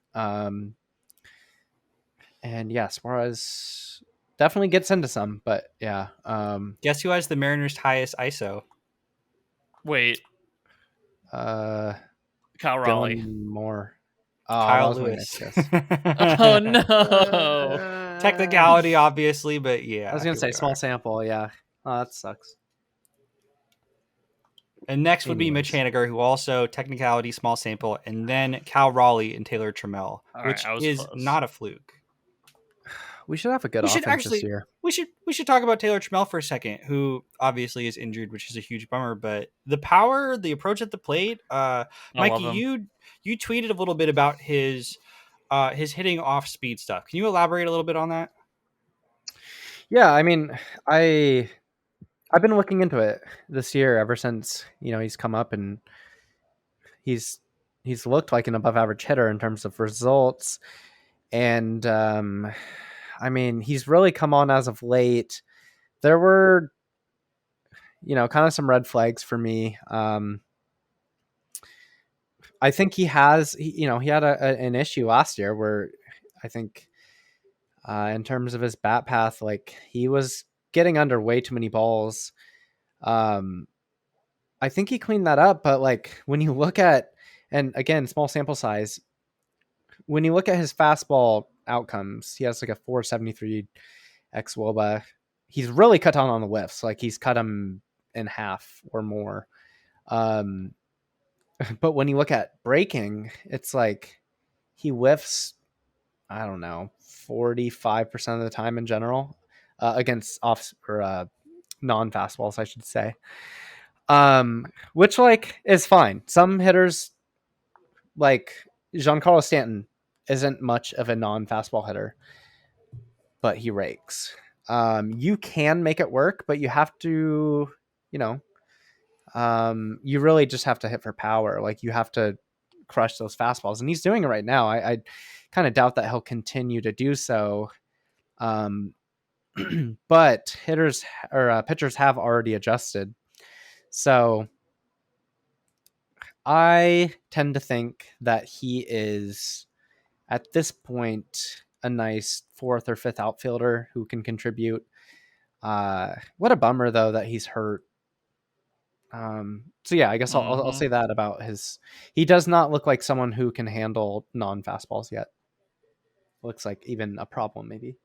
Speaker 3: And yeah, Suarez definitely gets into some, but yeah.
Speaker 1: Guess who has the Mariners' highest ISO?
Speaker 2: Wait,
Speaker 3: Kyle
Speaker 2: Raleigh.
Speaker 3: Dylan Moore. Oh,
Speaker 1: Kyle
Speaker 3: that was my
Speaker 1: Lewis.
Speaker 3: next guess.
Speaker 2: Oh no.
Speaker 1: Technicality, obviously, but yeah.
Speaker 3: I was gonna
Speaker 1: here
Speaker 3: say
Speaker 1: we
Speaker 3: small
Speaker 1: are.
Speaker 3: sample. Yeah. Oh, that sucks.
Speaker 1: And next would be Mitch
Speaker 3: Anyways.
Speaker 1: Haniger, who also technicality, small sample, and then Cal Raleigh and Taylor Trammell,
Speaker 2: All
Speaker 1: which
Speaker 2: right, I was
Speaker 1: is
Speaker 2: close.
Speaker 1: not a fluke.
Speaker 3: We should have a good
Speaker 1: We should
Speaker 3: offense
Speaker 1: actually-
Speaker 3: this year.
Speaker 1: We should talk about Taylor Trammell for a second, who obviously is injured, which is a huge bummer. But the power, the approach at the plate,
Speaker 2: I
Speaker 1: Mikey,
Speaker 2: love him.
Speaker 1: you tweeted a little bit about his hitting off speed stuff. Can you elaborate a little bit on that?
Speaker 3: Yeah, I mean, I've been looking into it this year ever since, you know, he's come up and he's looked like an above average hitter in terms of results. And I mean, he's really come on as of late. There were, you know, kind of some red flags for me. I think he had an issue last year where I think in terms of his bat path, like he was getting under way too many balls. I think he cleaned that up, but like when you look at, and again, small sample size, when you look at his fastball outcomes, he has like a 473 xwOBA. He's really cut down on the whiffs. Like he's cut him in half or more. Um, but when you look at breaking, it's like he whiffs, I don't know, 45% of the time in general against off or non fastballs, I should say. Which like is fine. Some hitters like Giancarlo Stanton isn't much of a non fastball hitter, but he rakes. You can make it work, but you have to, you know, you really just have to hit for power. Like you have to crush those fastballs, and he's doing it right now. I kind of doubt that he'll continue to do so. But hitters or pitchers have already adjusted. So I tend to think that he is at this point a nice fourth or fifth outfielder who can contribute. What a bummer though that he's hurt. So yeah, I guess I'll say that about his. He does not look like someone who can handle non fastballs yet. Looks like even a problem maybe.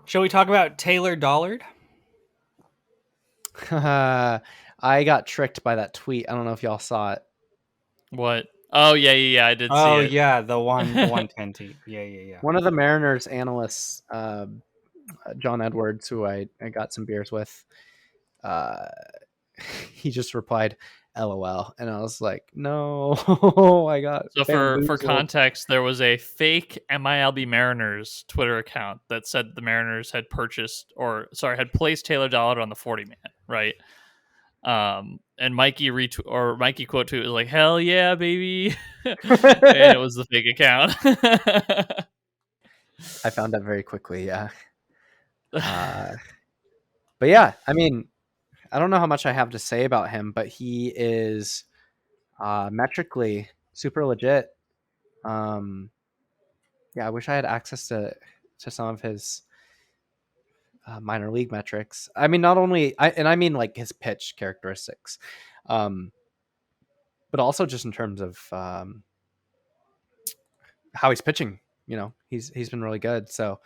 Speaker 1: Shall we talk about Taylor Dollard?
Speaker 3: I got tricked by that tweet. I don't know if y'all saw it.
Speaker 2: What? Oh yeah, I did see
Speaker 1: Oh
Speaker 2: it.
Speaker 1: yeah, the 110 team. Yeah.
Speaker 3: One of the Mariners analysts, John Edwards, who I got some beers with, he just replied, "LOL," and I was like, "No, I got."
Speaker 2: So for context, there was a fake MILB Mariners Twitter account that said the Mariners had had placed Taylor Dollard on the 40-man, right? And Mikey quote tweet was like, "Hell yeah, baby," and it was the fake account.
Speaker 3: I found that very quickly, yeah. But yeah, I mean, I don't know how much I have to say about him, but he is metrically super legit. Yeah, I wish I had access to some of his minor league metrics. I mean, not only I mean like his pitch characteristics, but also just in terms of how he's pitching. You know, he's been really good. So,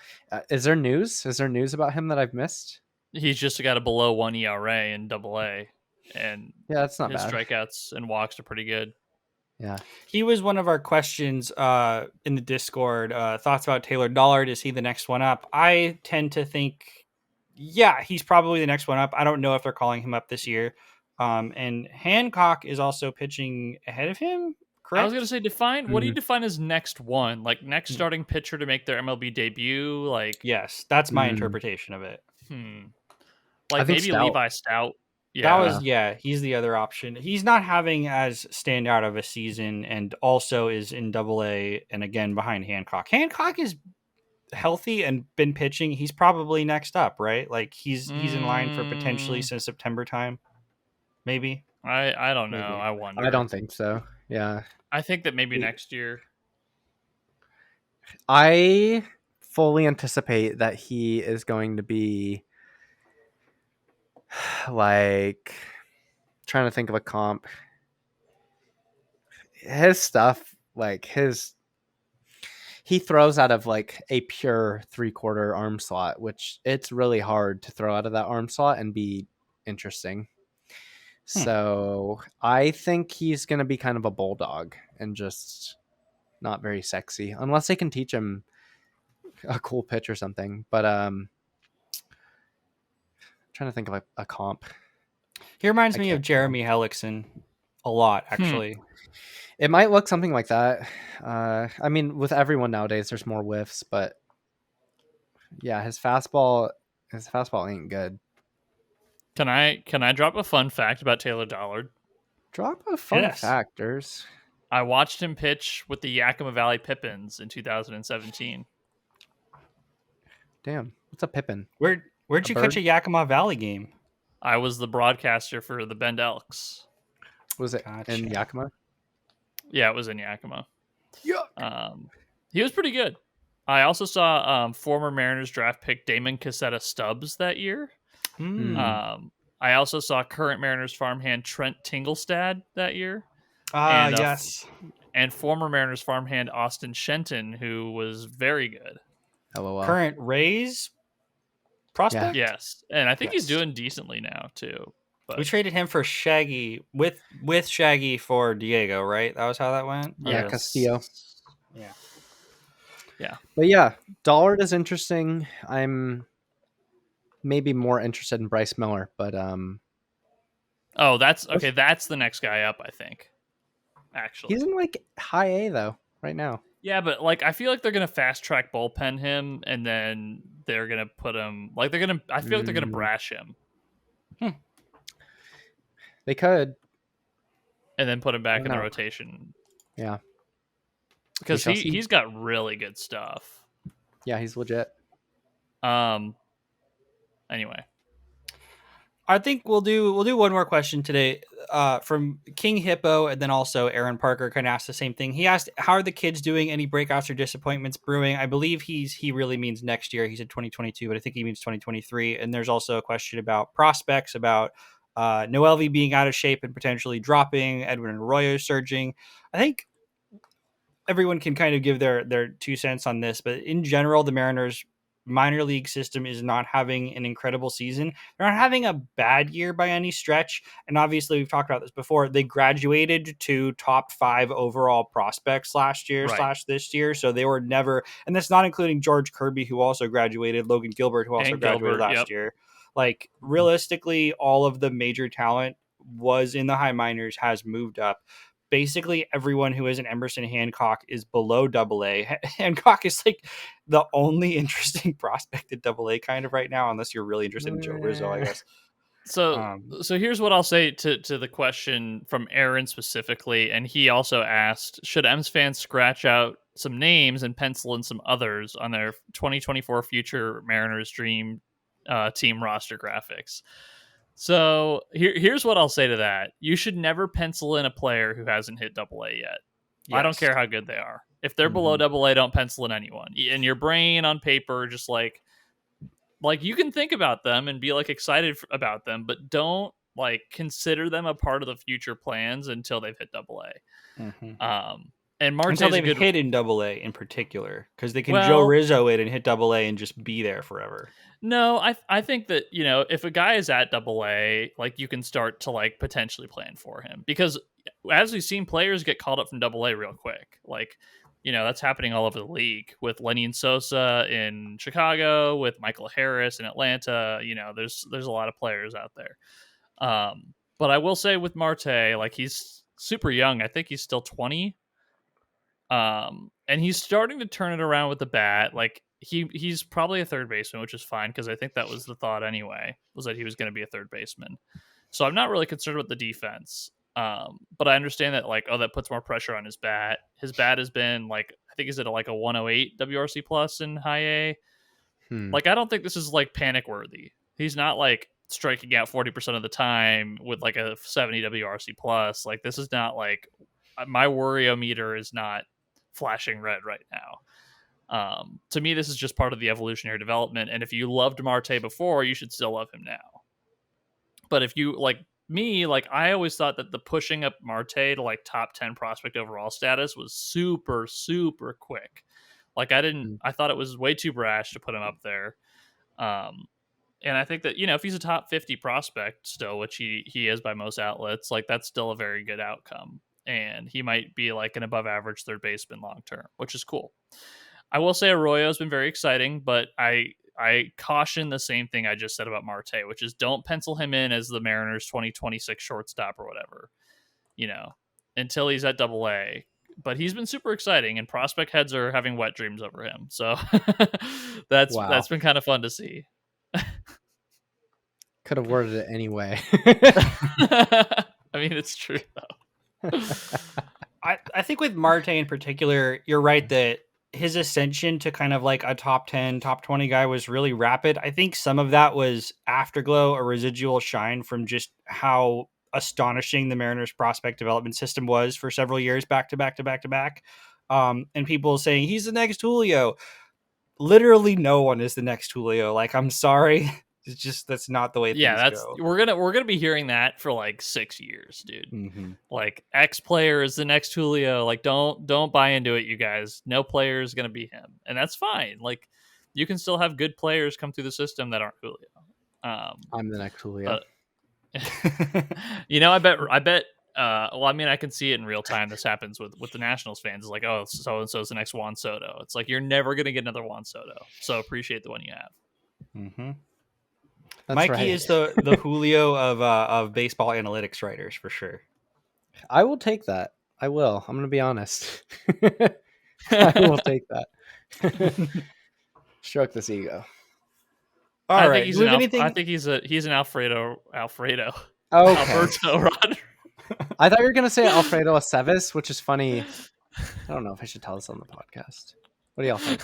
Speaker 3: is there news? Is there news about him that I've missed?
Speaker 2: He's just got a below 1 ERA in Double-A, and
Speaker 3: yeah, that's not
Speaker 2: his
Speaker 3: bad.
Speaker 2: Strikeouts and walks are pretty good.
Speaker 3: Yeah,
Speaker 1: he was one of our questions in the Discord. Thoughts about Taylor Dollard? Is he the next one up? I tend to think, yeah, he's probably the next one up. I don't know if they're calling him up this year. And Hancock is also pitching ahead of him. Correct?
Speaker 2: I was gonna say what do you define as next one? Like next starting pitcher to make their MLB debut? Like
Speaker 1: yes, that's my interpretation of it.
Speaker 2: Like maybe
Speaker 3: Stout.
Speaker 2: Levi Stout.
Speaker 1: Yeah, he's the other option. He's not having as standout of a season, and also is in Double-A, and again behind Hancock. Hancock is healthy and been pitching. He's probably next up, right? Like he's in line for potentially since September time, maybe.
Speaker 2: I don't know.
Speaker 3: Maybe.
Speaker 2: I wonder.
Speaker 3: I don't think so. Yeah,
Speaker 2: I think that maybe next year.
Speaker 3: I fully anticipate that he is going to be like trying to think of a comp. His stuff, like he throws out of like a pure 3/4 arm slot, which it's really hard to throw out of that arm slot and be interesting. So I think he's going to be kind of a bulldog and just not very sexy unless they can teach him a cool pitch or something. But trying to think of a comp.
Speaker 1: He reminds me of Jeremy Hellickson a lot, actually.
Speaker 3: It might look something like that. I mean, with everyone nowadays, there's more whiffs, but yeah, his fastball ain't good.
Speaker 2: Can I drop a fun fact about Taylor Dollard?
Speaker 3: Drop a fun factors.
Speaker 2: I watched him pitch with the Yakima Valley Pippins in 2017.
Speaker 3: Damn, what's a Pippin?
Speaker 1: Where'd you catch a Yakima Valley game?
Speaker 2: I was the broadcaster for the Bend Elks.
Speaker 3: Was it in Yakima?
Speaker 2: Yeah, it was in Yakima.
Speaker 3: Yeah.
Speaker 2: He was pretty good. I also saw former Mariners draft pick Damon Casetta Stubbs that year. I also saw current Mariners farmhand Trent Tingelstad that year.
Speaker 1: Yes.
Speaker 2: And former Mariners farmhand Austin Shenton, who was very good.
Speaker 3: LOL.
Speaker 1: Current Rays prospect.
Speaker 2: Yes, and I think he's
Speaker 3: Yes.
Speaker 2: doing decently now too.
Speaker 1: We
Speaker 2: But
Speaker 1: traded him for Shaggy with Shaggy for Diego, right? That was how that went.
Speaker 3: Yeah,
Speaker 2: yes.
Speaker 3: Castillo.
Speaker 1: Yeah.
Speaker 3: But yeah, Dollard is interesting. I'm maybe more interested in Bryce Miller, but
Speaker 2: Oh, that's okay. That's the next guy up, I think. Actually,
Speaker 3: he's in like high A though right now.
Speaker 2: yeah, but like I feel like they're gonna fast track bullpen him, and then they're gonna put him like they're gonna. I feel like they're gonna brash him
Speaker 3: They could.
Speaker 2: and then put him back
Speaker 3: I
Speaker 2: in the
Speaker 3: know.
Speaker 2: rotation
Speaker 3: Yeah.
Speaker 2: because
Speaker 3: We shall see.
Speaker 2: he's got really good stuff.
Speaker 3: Yeah, he's legit.
Speaker 2: Anyway,
Speaker 1: I think we'll do one more question today from King Hippo, and then also Aaron Parker kind of asked the same thing. He asked, "How are the kids doing? Any breakouts or disappointments brewing?" I believe he really means next year. He said 2022, but I think he means 2023. And there's also a question about prospects, about Noelvi being out of shape and potentially dropping, Edwin Arroyo surging. I think everyone can kind of give their 2 cents on this, but in general, the Mariners minor league system is not having an incredible season. They're not having a bad year by any stretch. And obviously we've talked about this before. They graduated to top 5 overall prospects last year
Speaker 2: Right.
Speaker 1: / this year. So they were never, and that's not including George Kirby, who also graduated, Logan Gilbert, who also
Speaker 2: And
Speaker 1: graduated
Speaker 2: Gilbert,
Speaker 1: last
Speaker 2: yep.
Speaker 1: year. Like realistically, all of the major talent was in the high minors, has moved up. Basically everyone who isn't Emerson Hancock is below AA. Hancock is like the only interesting prospect at AA kind of right now, unless you're really interested in Joe Rizzo, I guess.
Speaker 2: So here's what I'll say to the question from Aaron specifically, and he also asked, should M's fans scratch out some names and pencil in some others on their 2024 future Mariners dream team roster graphics? So here's what I'll say to that. You should never pencil in a player who hasn't hit AA yet. I don't care how good they are. If they're below AA, don't pencil in anyone. In your brain, on paper, just like you can think about them and be like excited about them, but don't like consider them a part of the future plans until they've hit AA. And Marte
Speaker 1: until
Speaker 2: is a
Speaker 1: they've
Speaker 2: good
Speaker 1: hit in AA in particular, because they can Joe
Speaker 2: Well-
Speaker 1: Rizzo it and hit AA and just be there forever.
Speaker 2: No, I think that, you know, if a guy is at AA, like you can start to like potentially plan for him, because as we've seen, players get called up from AA real quick. Like, you know, that's happening all over the league with Lenny and Sosa in Chicago, with Michael Harris in Atlanta. You know, there's a lot of players out there. But I will say with Marte, like he's super young. I think he's still 20. And he's starting to turn it around with the bat. Like he's probably a third baseman, which is fine because I think that was the thought anyway, was that he was going to be a third baseman. So I'm not really concerned with the defense. But I understand that like, that puts more pressure on his bat. His bat has been like, I think is it like a 108 WRC plus in high A. Like I don't think this is like panic worthy. He's not like striking out 40% of the time with like a 70 WRC plus. Like this is not like, my worry-o-meter is not flashing red right now. To me, this is just part of the evolutionary development. And if you loved Marte before, you should still love him now. But if you like me, like I always thought that the pushing up Marte to like top 10 prospect overall status was super, super quick. Like I thought it was way too brash to put him up there. And I think that, you know, if he's a top 50 prospect still, which he is by most outlets, like that's still a very good outcome. And he might be like an above average third baseman long term, which is cool. I will say Arroyo has been very exciting, but I caution the same thing I just said about Marte, which is don't pencil him in as the Mariners 2026 shortstop or whatever, you know, until he's at AA. But he's been super exciting, and prospect heads are having wet dreams over him. So that's been kind of fun to see.
Speaker 3: Could have worded it anyway.
Speaker 2: I mean, it's true though.
Speaker 1: I think with Marte in particular, you're right that his ascension to kind of like a top 10, top 20 guy was really rapid. I think some of that was afterglow, a residual shine from just how astonishing the Mariners prospect development system was for several years back to back to back to back. And people saying he's the next Julio. Literally no one is the next Julio. Like, I'm sorry. It's just, that's not the way things go.
Speaker 2: We're gonna be hearing that for like 6 years, dude. Like X player is the next Julio. Like don't buy into it, you guys. No player is gonna be him, and that's fine. Like you can still have good players come through the system that aren't Julio.
Speaker 3: I'm the next Julio.
Speaker 2: I bet. Well, I mean, I can see it in real time. This happens with the Nationals fans. It's like, oh, so and so's the next Juan Soto. It's like you're never gonna get another Juan Soto. So appreciate the one you have.
Speaker 1: Mm-hmm.
Speaker 3: That's
Speaker 1: Mikey
Speaker 3: right.
Speaker 1: is the Julio of baseball analytics writers for sure.
Speaker 3: I will take that. I will. I'm going to be honest. I will take that. Stroke this ego.
Speaker 1: All
Speaker 2: I
Speaker 1: right.
Speaker 2: think he's an Alfredo.
Speaker 3: Okay.
Speaker 2: Alberto Rodriguez.
Speaker 3: I thought you were going to say Alfredo Aceves, which is funny. I don't know if I should tell this on the podcast. What do y'all think?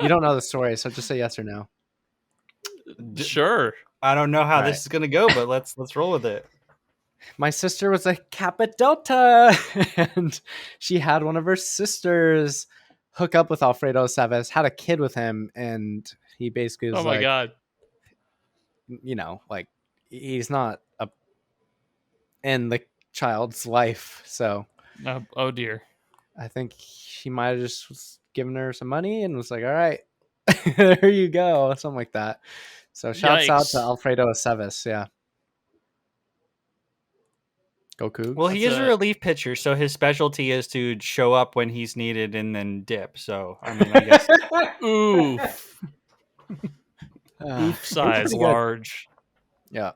Speaker 3: You don't know the story, so just say yes or no.
Speaker 2: Sure.
Speaker 1: I don't know how
Speaker 3: All
Speaker 1: this
Speaker 3: right.
Speaker 1: is going to go, but let's roll with it.
Speaker 3: My sister was a Kappa Delta, and she had one of her sisters hook up with Alfredo Aceves, had a kid with him, and he basically was
Speaker 2: Oh my god.
Speaker 3: Like he's not in the child's life. So
Speaker 2: Oh dear.
Speaker 3: I think she might have just was giving her some money and was like, all right, there you go. Something like that. So shouts out to
Speaker 2: Yikes.
Speaker 3: Alfredo Aceves. Yeah. Go Cougs.
Speaker 1: Well, he is a relief pitcher, so his specialty is to show up when he's needed and then dip. So, I mean, I guess.
Speaker 2: Oof. Oof size
Speaker 3: pretty good.
Speaker 2: large.
Speaker 3: Yeah.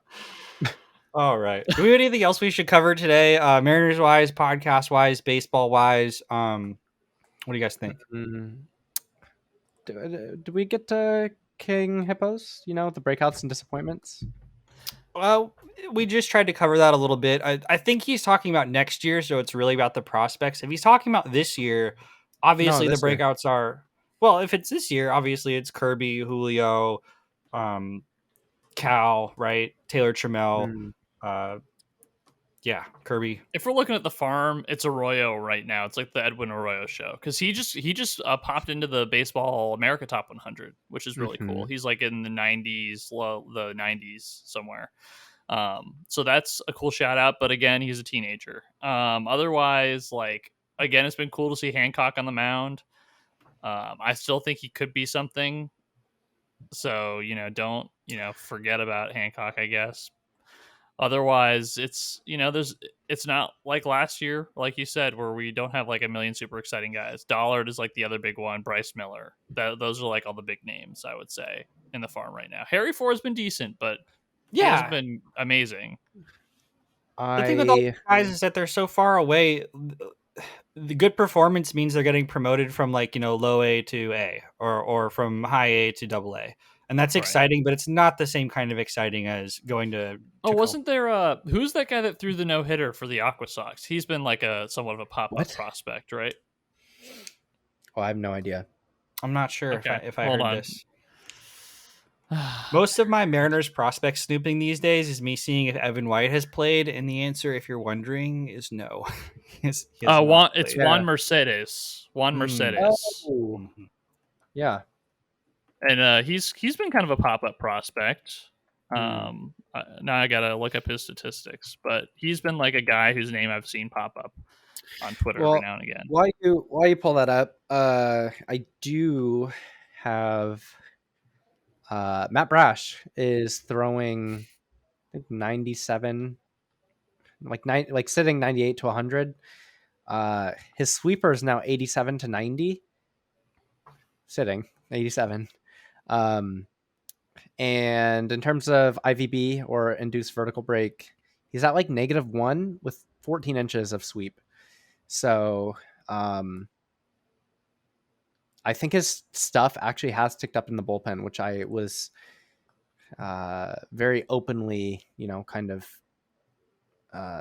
Speaker 1: All right. Do we have anything else we should cover today? Mariners wise, podcast wise, baseball wise. What do you guys think?
Speaker 3: Do we get to King Hippos? The breakouts and disappointments?
Speaker 1: Well, we just tried to cover that a little bit. I think he's talking about next year, so it's really about the prospects. If he's talking about this year, obviously the breakouts are. Well, if it's this year, obviously it's Kirby, Julio, Cal, right? Taylor Trammell. Yeah, Kirby.
Speaker 2: If we're looking at the farm, it's Arroyo right now. It's like the Edwin Arroyo show because he just popped into the Baseball America Top 100, which is really cool. He's like in the 90s somewhere. So that's a cool shout out. But again, he's a teenager. Otherwise, like again, it's been cool to see Hancock on the mound. I still think he could be something. So don't forget about Hancock, I guess. Otherwise, it's not like last year, like you said, where we don't have like a million super exciting guys. Dollard is like the other big one. Bryce Miller. Those are like all the big names, I would say, in the farm right now. Harry Ford has been decent, but he hasn't been amazing.
Speaker 1: The thing with all these guys is that they're so far away. The good performance means they're getting promoted from low A to A or from high A to double A. And that's exciting, but it's not the same kind of exciting as going to
Speaker 2: wasn't there who's that guy that threw the no-hitter for the Aqua Sox? He's been like a somewhat of a pop-up prospect, right?
Speaker 3: Oh, I have no idea.
Speaker 1: I'm not sure if I heard
Speaker 2: on.
Speaker 1: this. Most of my Mariners prospect snooping these days is me seeing if Evan White has played, and the answer, if you're wondering, is no.
Speaker 2: It's Juan Mercedes. Juan Mercedes.
Speaker 3: Oh. Yeah.
Speaker 2: And he's been kind of a pop-up prospect. Now I gotta look up his statistics, but he's been like a guy whose name I've seen pop up on Twitter every now and again.
Speaker 3: While you pull that up, I do have Matt Brash is throwing, I think 97, like sitting 98 to 100. His sweeper is now 87 to 90, sitting 87. And in terms of IVB or induced vertical break, he's at like -1 with 14 inches of sweep. So I think his stuff actually has ticked up in the bullpen, which I was very openly, kind of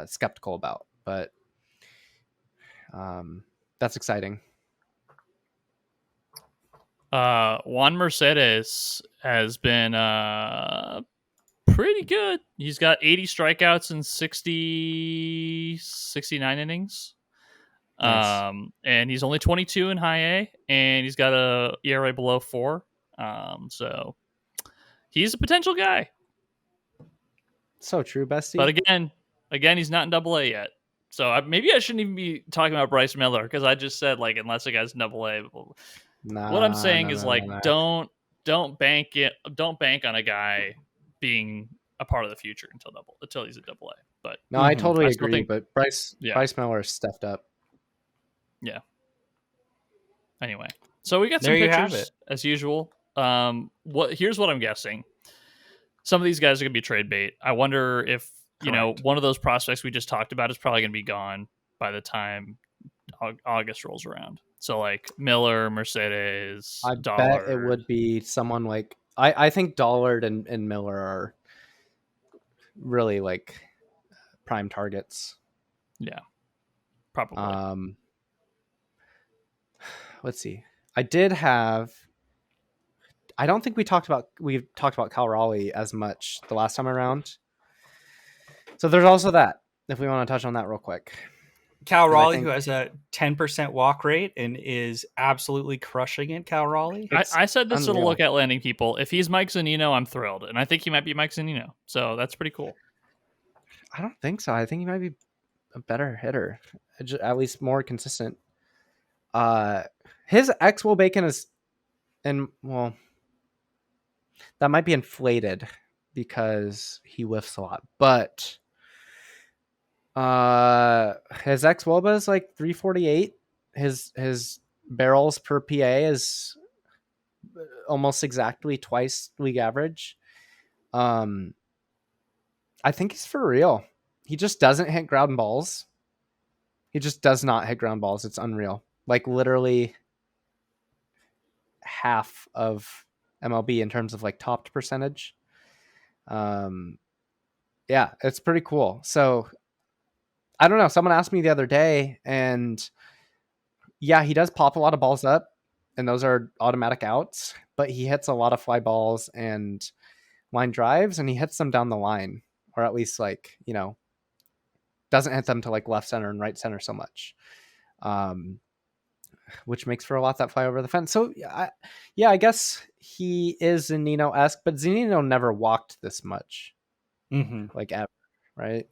Speaker 3: skeptical about. But that's exciting.
Speaker 2: Juan Mercedes has been pretty good. He's got 80 strikeouts in 69 innings. Nice. And he's only 22 in high A, and he's got a ERA below 4. So he's a potential guy.
Speaker 3: So true, Bestie.
Speaker 2: But again, he's not in double A yet. So maybe I shouldn't even be talking about Bryce Miller because I just said unless a guy's in double A. What I'm saying is like
Speaker 3: Nah.
Speaker 2: don't bank on a guy being a part of the future until he's a double A. But
Speaker 3: No, I totally
Speaker 2: I still
Speaker 3: agree.
Speaker 2: think
Speaker 3: But Bryce
Speaker 2: yeah.
Speaker 3: Bryce Miller stepped up.
Speaker 2: Yeah. Anyway, so we got some
Speaker 1: There you have
Speaker 2: pitchers
Speaker 1: it.
Speaker 2: as usual. Here's what I'm guessing. Some of these guys are gonna be trade bait. I wonder if
Speaker 1: Correct.
Speaker 2: one of those prospects we just talked about is probably gonna be gone by the time August rolls around. So like Miller, Mercedes,
Speaker 3: I
Speaker 2: Dollard.
Speaker 3: bet it would be someone like I think Dollard and Miller are really like prime targets.
Speaker 2: Yeah, probably.
Speaker 3: Let's see. I don't think we talked about Cal Raleigh as much the last time around. So there's also that, if we want to touch on that real quick.
Speaker 1: Cal
Speaker 3: 'Cause
Speaker 1: Raleigh, who has a 10% walk rate and is absolutely crushing it. Cal Raleigh.
Speaker 2: I said this to
Speaker 3: unreal.
Speaker 2: look at landing people. If he's Mike Zunino, I'm thrilled, and I think he might be Mike Zunino. So that's pretty cool.
Speaker 3: I don't think so. I think he might be a better hitter, at least more consistent. His Will Bacon is, and well, that might be inflated because he whiffs a lot, but his Woba is like 348. His barrels per PA is almost exactly twice league average. I think he's for real. He just doesn't hit ground balls. He just does not hit ground balls. It's unreal. Like literally half of MLB in terms of like topped percentage. Yeah, it's pretty cool. So I don't know. Someone asked me the other day, and yeah, he does pop a lot of balls up, and those are automatic outs, but he hits a lot of fly balls and line drives, and he hits them down the line, or at least like, doesn't hit them to like left center and right center so much. Which makes for a lot that fly over the fence. So I guess he is Zunino-esque, but Zunino never walked this much, like ever, right?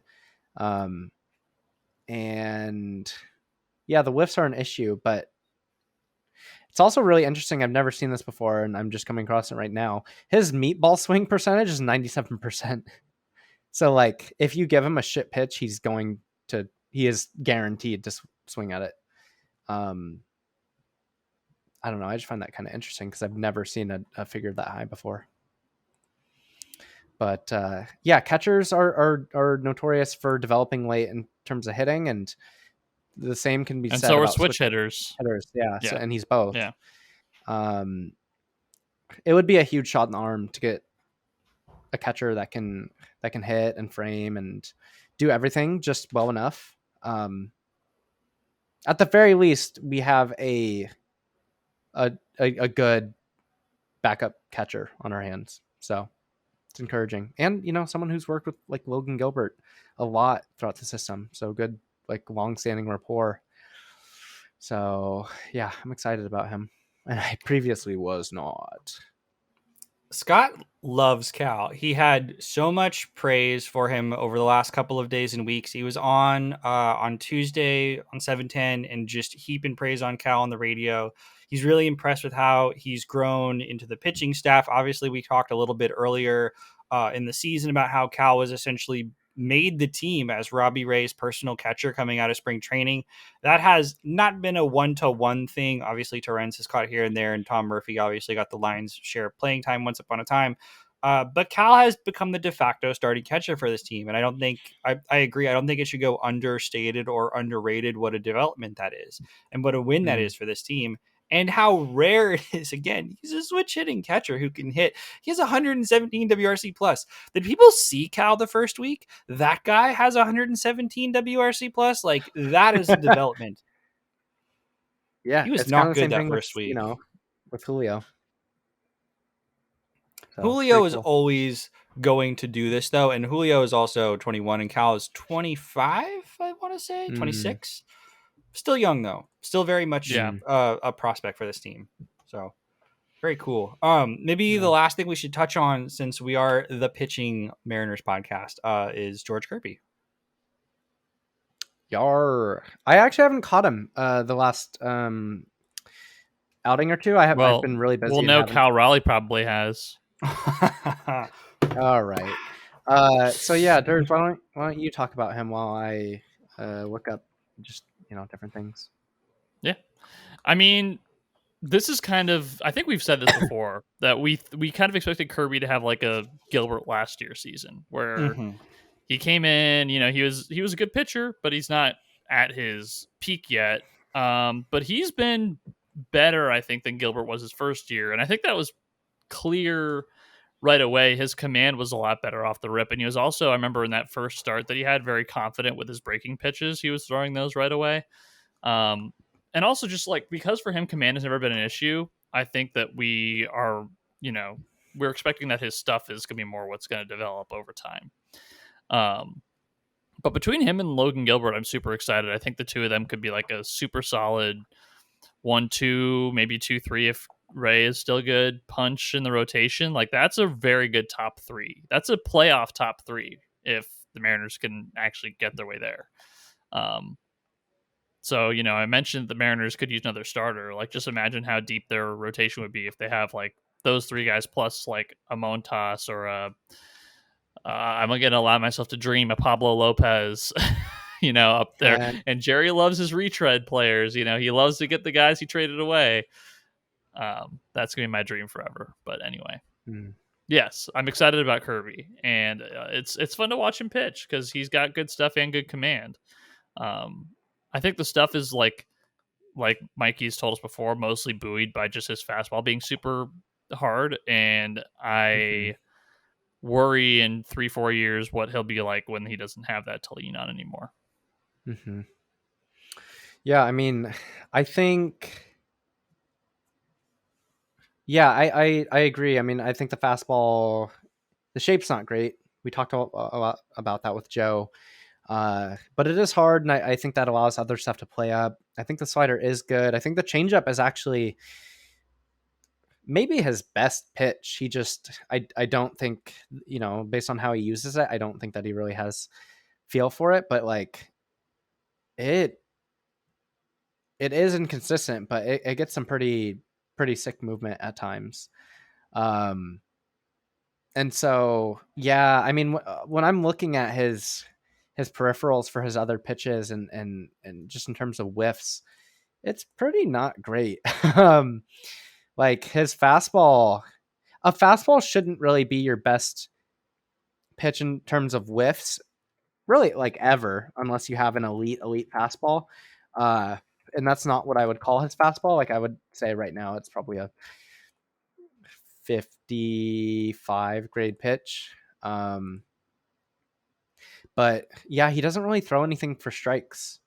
Speaker 3: And yeah, the whiffs are an issue, but it's also really interesting. I've never seen this before, and I'm just coming across it right now. His meatball swing percentage is 97%. So like, if you give him a shit pitch, he is guaranteed to swing at it. I don't know. I just find that kind of interesting because I've never seen a figure that high before. But yeah, catchers are notorious for developing late in terms of hitting, and the same can be said
Speaker 2: so are
Speaker 3: about
Speaker 2: switch hitters.
Speaker 3: Yeah.
Speaker 2: Yeah.
Speaker 3: So, and he's both.
Speaker 2: Yeah.
Speaker 3: It would be a huge shot in the arm to get a catcher that can hit and frame and do everything just well enough. At the very least, we have a good backup catcher on our hands. So it's encouraging. And, someone who's worked with like Logan Gilbert a lot throughout the system. So good, like long-standing rapport. So yeah, I'm excited about him. And I previously was not.
Speaker 1: Scott loves Cal. He had so much praise for him over the last couple of days and weeks. He was on Tuesday on 710 and just heaping praise on Cal on the radio. He's really impressed with how he's grown into the pitching staff. Obviously, we talked a little bit earlier in the season about how Cal was essentially made the team as Robbie Ray's personal catcher coming out of spring training. That has not been a one-to-one thing. Obviously, Torrens has caught here and there, and Tom Murphy obviously got the lion's share of playing time once upon a time. But Cal has become the de facto starting catcher for this team. And I don't think, I agree, I don't think it should go understated or underrated what a development that is and what a win that is for this team. And how rare it is. Again, he's a switch hitting catcher who can hit. He has 117 WRC plus. Did people see Cal the first week? That guy has 117 WRC plus. Like, that is a development.
Speaker 3: Yeah,
Speaker 1: he was not good that first week.
Speaker 3: With Julio.
Speaker 1: So, Julio is always going to do this though, and Julio is also 21, and Cal is 25. I want to say 26. Still young though. Still very much a prospect for this team. So very cool. Maybe the last thing we should touch on, since we are the Pitching Mariners podcast, is George Kirby.
Speaker 3: Yar. I actually haven't caught him the last outing or two. I've
Speaker 2: Well,
Speaker 3: been really busy.
Speaker 2: we'll
Speaker 3: And
Speaker 2: know
Speaker 3: haven't...
Speaker 2: Cal Raleigh probably has.
Speaker 3: All right. So yeah, Durs, why don't you talk about him while I look up just different things.
Speaker 2: Yeah, I mean, this is kind of, I think we've said this before, that we kind of expected Kirby to have like a Gilbert last year season where he came in, he was a good pitcher, but he's not at his peak yet. But he's been better, I think, than Gilbert was his first year, and I think that was clear right away. His command was a lot better off the rip, and he was also, I remember in that first start that he had, very confident with his breaking pitches. He was throwing those right away. And also just like, because for him command has never been an issue, I think that we are, we're expecting that his stuff is going to be more what's going to develop over time. But between him and Logan Gilbert, I'm super excited. I think the two of them could be like a super solid 1-2, maybe 2-3 if Ray is still good, punch in the rotation. Like, that's a very good top three. That's a playoff top three if the Mariners can actually get their way there. So, I mentioned the Mariners could use another starter. Like, just imagine how deep their rotation would be if they have like those three guys plus like a Montas or I'm going to allow myself to dream, a Pablo Lopez, up there. And Jerry loves his retread players. He loves to get the guys he traded away. That's going to be my dream forever. But anyway, yes, I'm excited about Kirby. And it's fun to watch him pitch because he's got good stuff and good command. I think the stuff is like Mikey's told us before, mostly buoyed by just his fastball being super hard. And I worry in 3-4 years what he'll be like when he doesn't have that to lean on anymore.
Speaker 3: Yeah, I mean, I think... Yeah, I agree. I mean, I think the fastball, the shape's not great. We talked a lot about that with Joe. But it is hard, and I think that allows other stuff to play up. I think the slider is good. I think the changeup is actually maybe his best pitch. He just, I don't think, based on how he uses it, I don't think that he really has feel for it. But like, it is inconsistent, but it gets some pretty sick movement at times. And so, yeah, I mean, when I'm looking at his peripherals for his other pitches and just in terms of whiffs, it's pretty not great. Like his fastball, a fastball shouldn't really be your best pitch in terms of whiffs, really, like ever, unless you have an elite fastball. And that's not what I would call his fastball. Like I would say right now, it's probably a 55 grade pitch. But yeah, he doesn't really throw anything for strikes.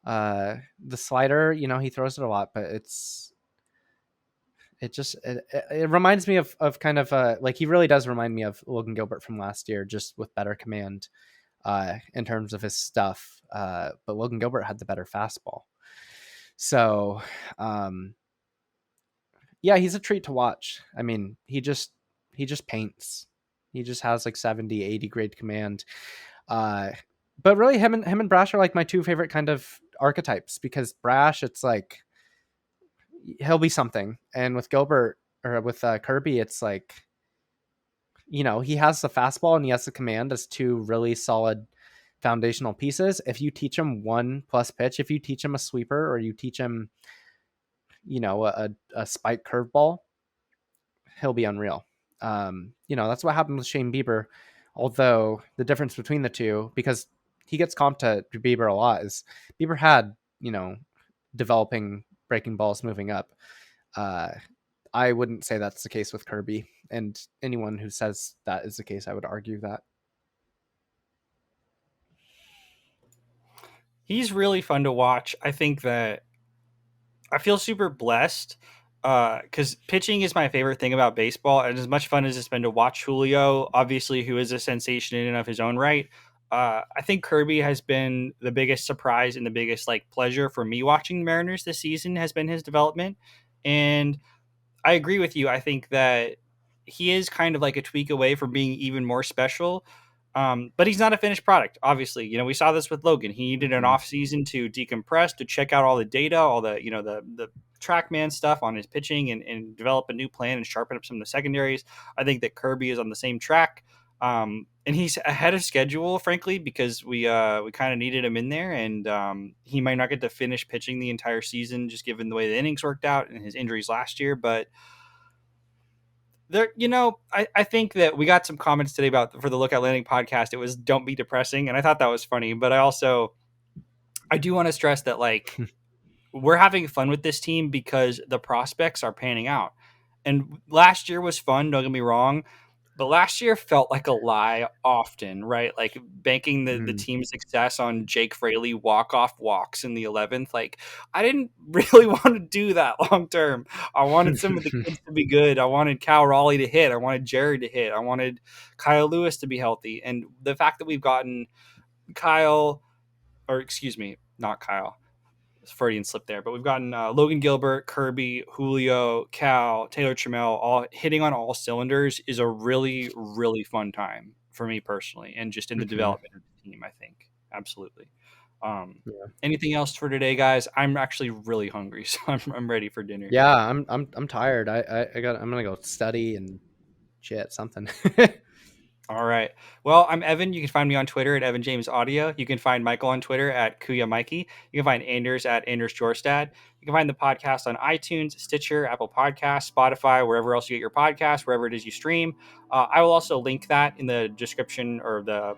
Speaker 3: The slider, he throws it a lot, but it reminds me of kind of like, he really does remind me of Logan Gilbert from last year, just with better command in terms of his stuff. But Logan Gilbert had the better fastball. So yeah, he's a treat to watch. I mean, he just paints. He just has like 70, 80 grade command. But really him and Brash are like my two favorite kind of archetypes, because Brash, it's like he'll be something, and with Gilbert or with Kirby, it's like, he has the fastball and he has the command as two really solid foundational pieces. If you teach him one plus pitch, if you teach him a sweeper, or you teach him a spike curveball, he'll be unreal. That's what happened with Shane Bieber. Although the difference between the two, because he gets comped to Bieber a lot, is Bieber had, developing breaking balls moving up. I wouldn't say that's the case with Kirby, and anyone who says that is the case, I would argue that.
Speaker 1: He's really fun to watch. I think that I feel super blessed because pitching is my favorite thing about baseball. And as much fun as it's been to watch Julio, obviously, who is a sensation in and of his own right, I think Kirby has been the biggest surprise and the biggest pleasure for me watching the Mariners this season has been his development. And I agree with you. I think that he is kind of like a tweak away from being even more special. But he's not a finished product, obviously. We saw this with Logan. He needed an off season to decompress, to check out all the data, all the TrackMan stuff on his pitching and develop a new plan and sharpen up some of the secondaries. I think that Kirby is on the same track. And he's ahead of schedule, frankly, because we kind of needed him in there, and he might not get to finish pitching the entire season, just given the way the innings worked out and his injuries last year. But there, I think that we got some comments today for the Lookout Landing podcast. It was "Don't be depressing," and I thought that was funny. But I do want to stress that we're having fun with this team because the prospects are panning out. And last year was fun, don't get me wrong. But last year felt like a lie often, right? Like banking the team's success on Jake Fraley walk-off walks in the 11th. Like, I didn't really want to do that long term. I wanted some of the kids to be good. I wanted Cal Raleigh to hit. I wanted Jared to hit. I wanted Kyle Lewis to be healthy. And the fact that we've gotten not Kyle. Freudian slip there, but we've gotten Logan Gilbert, Kirby, Julio, Cal, Taylor Trammell, all hitting on all cylinders is a really, really fun time for me personally, and just in the development of the team, I think. Absolutely. Anything else for today, guys? I'm actually really hungry, so I'm ready for dinner.
Speaker 3: Yeah, I'm tired. I'm gonna go study and shit something.
Speaker 1: All right. Well, I'm Evan. You can find me on Twitter at Evan James Audio. You can find Michael on Twitter at Kuya Mikey. You can find Anders at Anders Jorstad. You can find the podcast on iTunes, Stitcher, Apple Podcasts, Spotify, wherever else you get your podcasts, wherever it is you stream. I will also link that in the description or the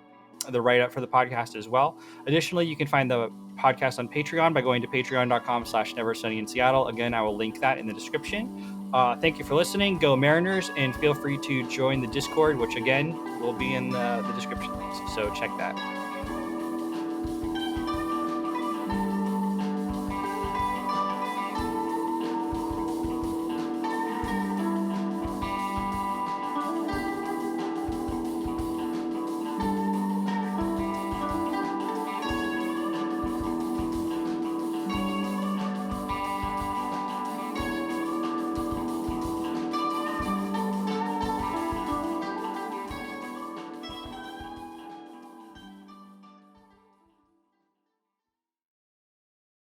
Speaker 1: write-up for the podcast as well. Additionally, you can find the podcast on Patreon by going to patreon.com/NeverSunnyInSeattle. Again, I will link that in the description. Thank you for listening. Go Mariners, and feel free to join the Discord, which again will be in the description links. So check that.